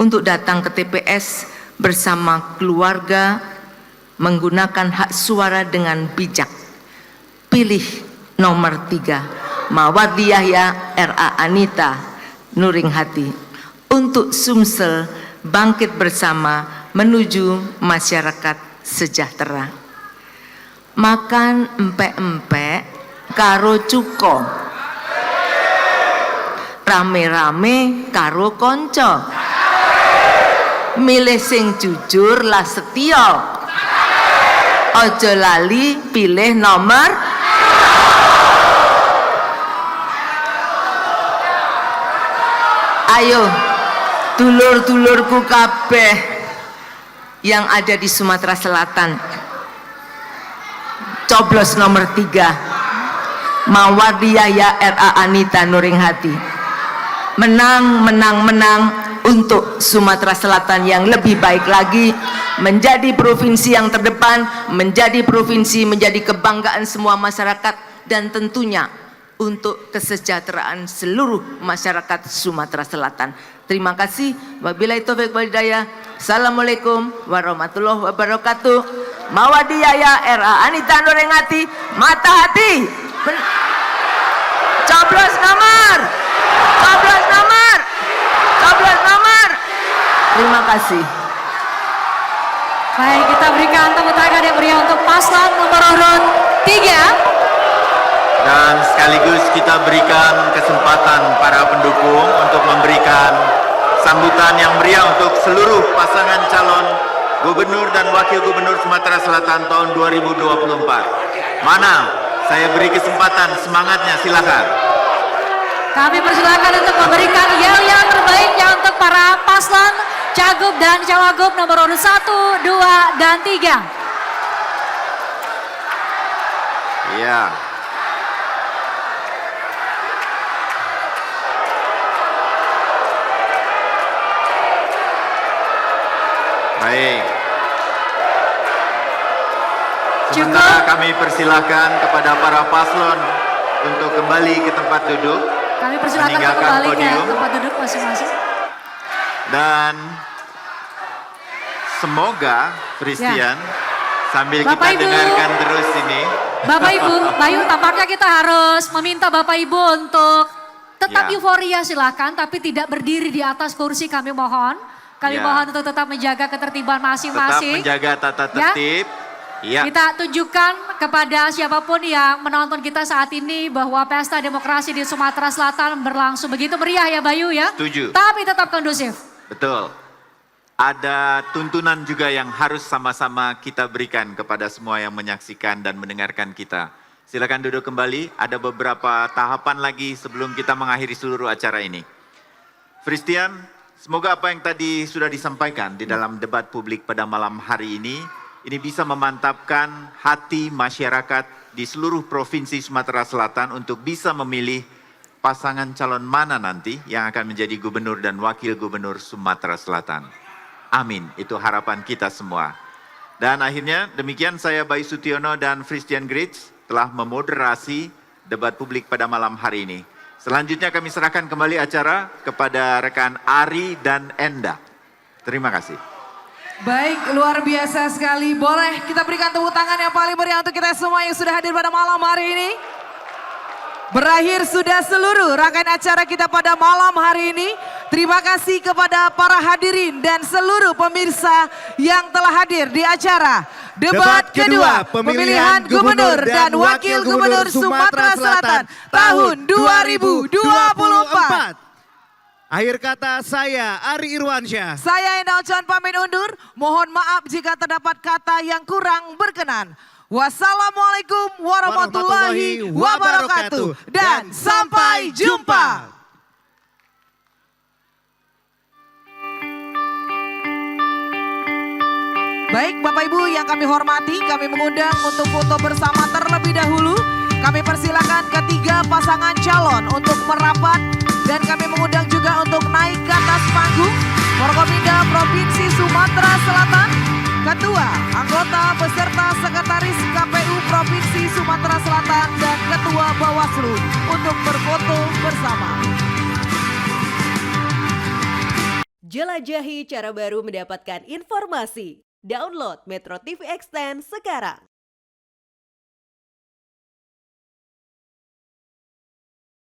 untuk datang ke TPS bersama keluarga menggunakan hak suara dengan bijak. Pilih nomor 3, Mawardi Yahya R.A. Anita Nuringhati, untuk Sumsel bangkit bersama menuju masyarakat sejahtera. Makan empek-empek karo cuko, rame-rame karo konco, milih sing jujur lah setia, ojo lali pilih nomor. Ayo dulur-dulurku kabeh yang ada di Sumatera Selatan, coblos nomor 3, Mawardi Yahya R.A. Anita Nuringhati. Menang, menang, menang untuk Sumatera Selatan yang lebih baik lagi, menjadi provinsi yang terdepan, menjadi provinsi, menjadi kebanggaan semua masyarakat, dan tentunya untuk kesejahteraan seluruh masyarakat Sumatera Selatan. Terima kasih. Wabillahi taufiq wal hidayah. Assalamualaikum warahmatullahi wabarakatuh. Mawardi Yahya R.A. Anita Nuringhati, Mata Hati. Coblos nomor. Coblos nomor. Coblos nomor. Terima kasih. Baik, kita berikan tepuk tangan yang meriah untuk paslon nomor urut 3. Dan sekaligus kita berikan kesempatan para pendukung untuk memberikan sambutan yang meriah untuk seluruh pasangan calon Gubernur dan Wakil Gubernur Sumatera Selatan tahun 2024. Mana? Saya beri kesempatan, semangatnya silakan. Kami persilakan untuk memberikan yel yang terbaiknya untuk para paslon Cagup dan Cawagup nomor urut 1, 2, dan 3. Iya. Baik. Sementara kami persilakan kepada para paslon untuk kembali ke tempat duduk. Kami persilakan untuk kembali ke tempat duduk masing-masing. Dan semoga Christian sambil Bapak, kita Ibu, dengarkan terus ini. Bapak Ibu, Bayu, tampaknya kita harus meminta Bapak Ibu untuk tetap euforia silakan, tapi tidak berdiri di atas kursi, kami mohon. Kami mohon untuk tetap menjaga ketertiban masing-masing. Tetap menjaga tata tertib. Ya. Kita tunjukkan kepada siapapun yang menonton kita saat ini bahwa pesta demokrasi di Sumatera Selatan berlangsung begitu meriah ya Bayu ya. Setuju. Tapi tetap kondusif. Betul. ada tuntunan juga yang harus sama-sama kita berikan kepada semua yang menyaksikan dan mendengarkan kita. Silakan duduk kembali, ada beberapa tahapan lagi sebelum kita mengakhiri seluruh acara ini. Christian, semoga apa yang tadi sudah disampaikan di dalam debat publik pada malam hari ini bisa memantapkan hati masyarakat di seluruh provinsi Sumatera Selatan untuk bisa memilih pasangan calon mana nanti yang akan menjadi gubernur dan wakil gubernur Sumatera Selatan. Amin, itu harapan kita semua. Dan akhirnya demikian saya Bayu Sutiono dan Christian Gritz telah memoderasi debat publik pada malam hari ini. Selanjutnya kami serahkan kembali acara kepada rekan Ari dan Enda. Terima kasih. Baik, luar biasa sekali. Boleh kita berikan tepuk tangan yang paling meriah untuk kita semua yang sudah hadir pada malam hari ini. Berakhir sudah seluruh rangkaian acara kita pada malam hari ini. Terima kasih kepada para hadirin dan seluruh pemirsa yang telah hadir di acara Debat kedua pemilihan gubernur dan wakil gubernur Sumatera Selatan tahun 2024. Akhir kata saya Ari Irwansyah. Saya Enda Ocan pamit undur. Mohon maaf jika terdapat kata yang kurang berkenan. Wassalamualaikum warahmatullahi wabarakatuh. Dan sampai jumpa. Baik Bapak Ibu yang kami hormati, kami mengundang untuk foto bersama terlebih dahulu. Kami persilakan ketiga pasangan calon untuk merapat dan kami mengundang juga untuk naik ke atas panggung. Forkominda Provinsi Sumatera Selatan, Ketua, anggota beserta Sekretaris KPU Provinsi Sumatera Selatan dan Ketua Bawaslu untuk berfoto bersama. Jelajahi cara baru mendapatkan informasi. Download Metro TV Extend sekarang.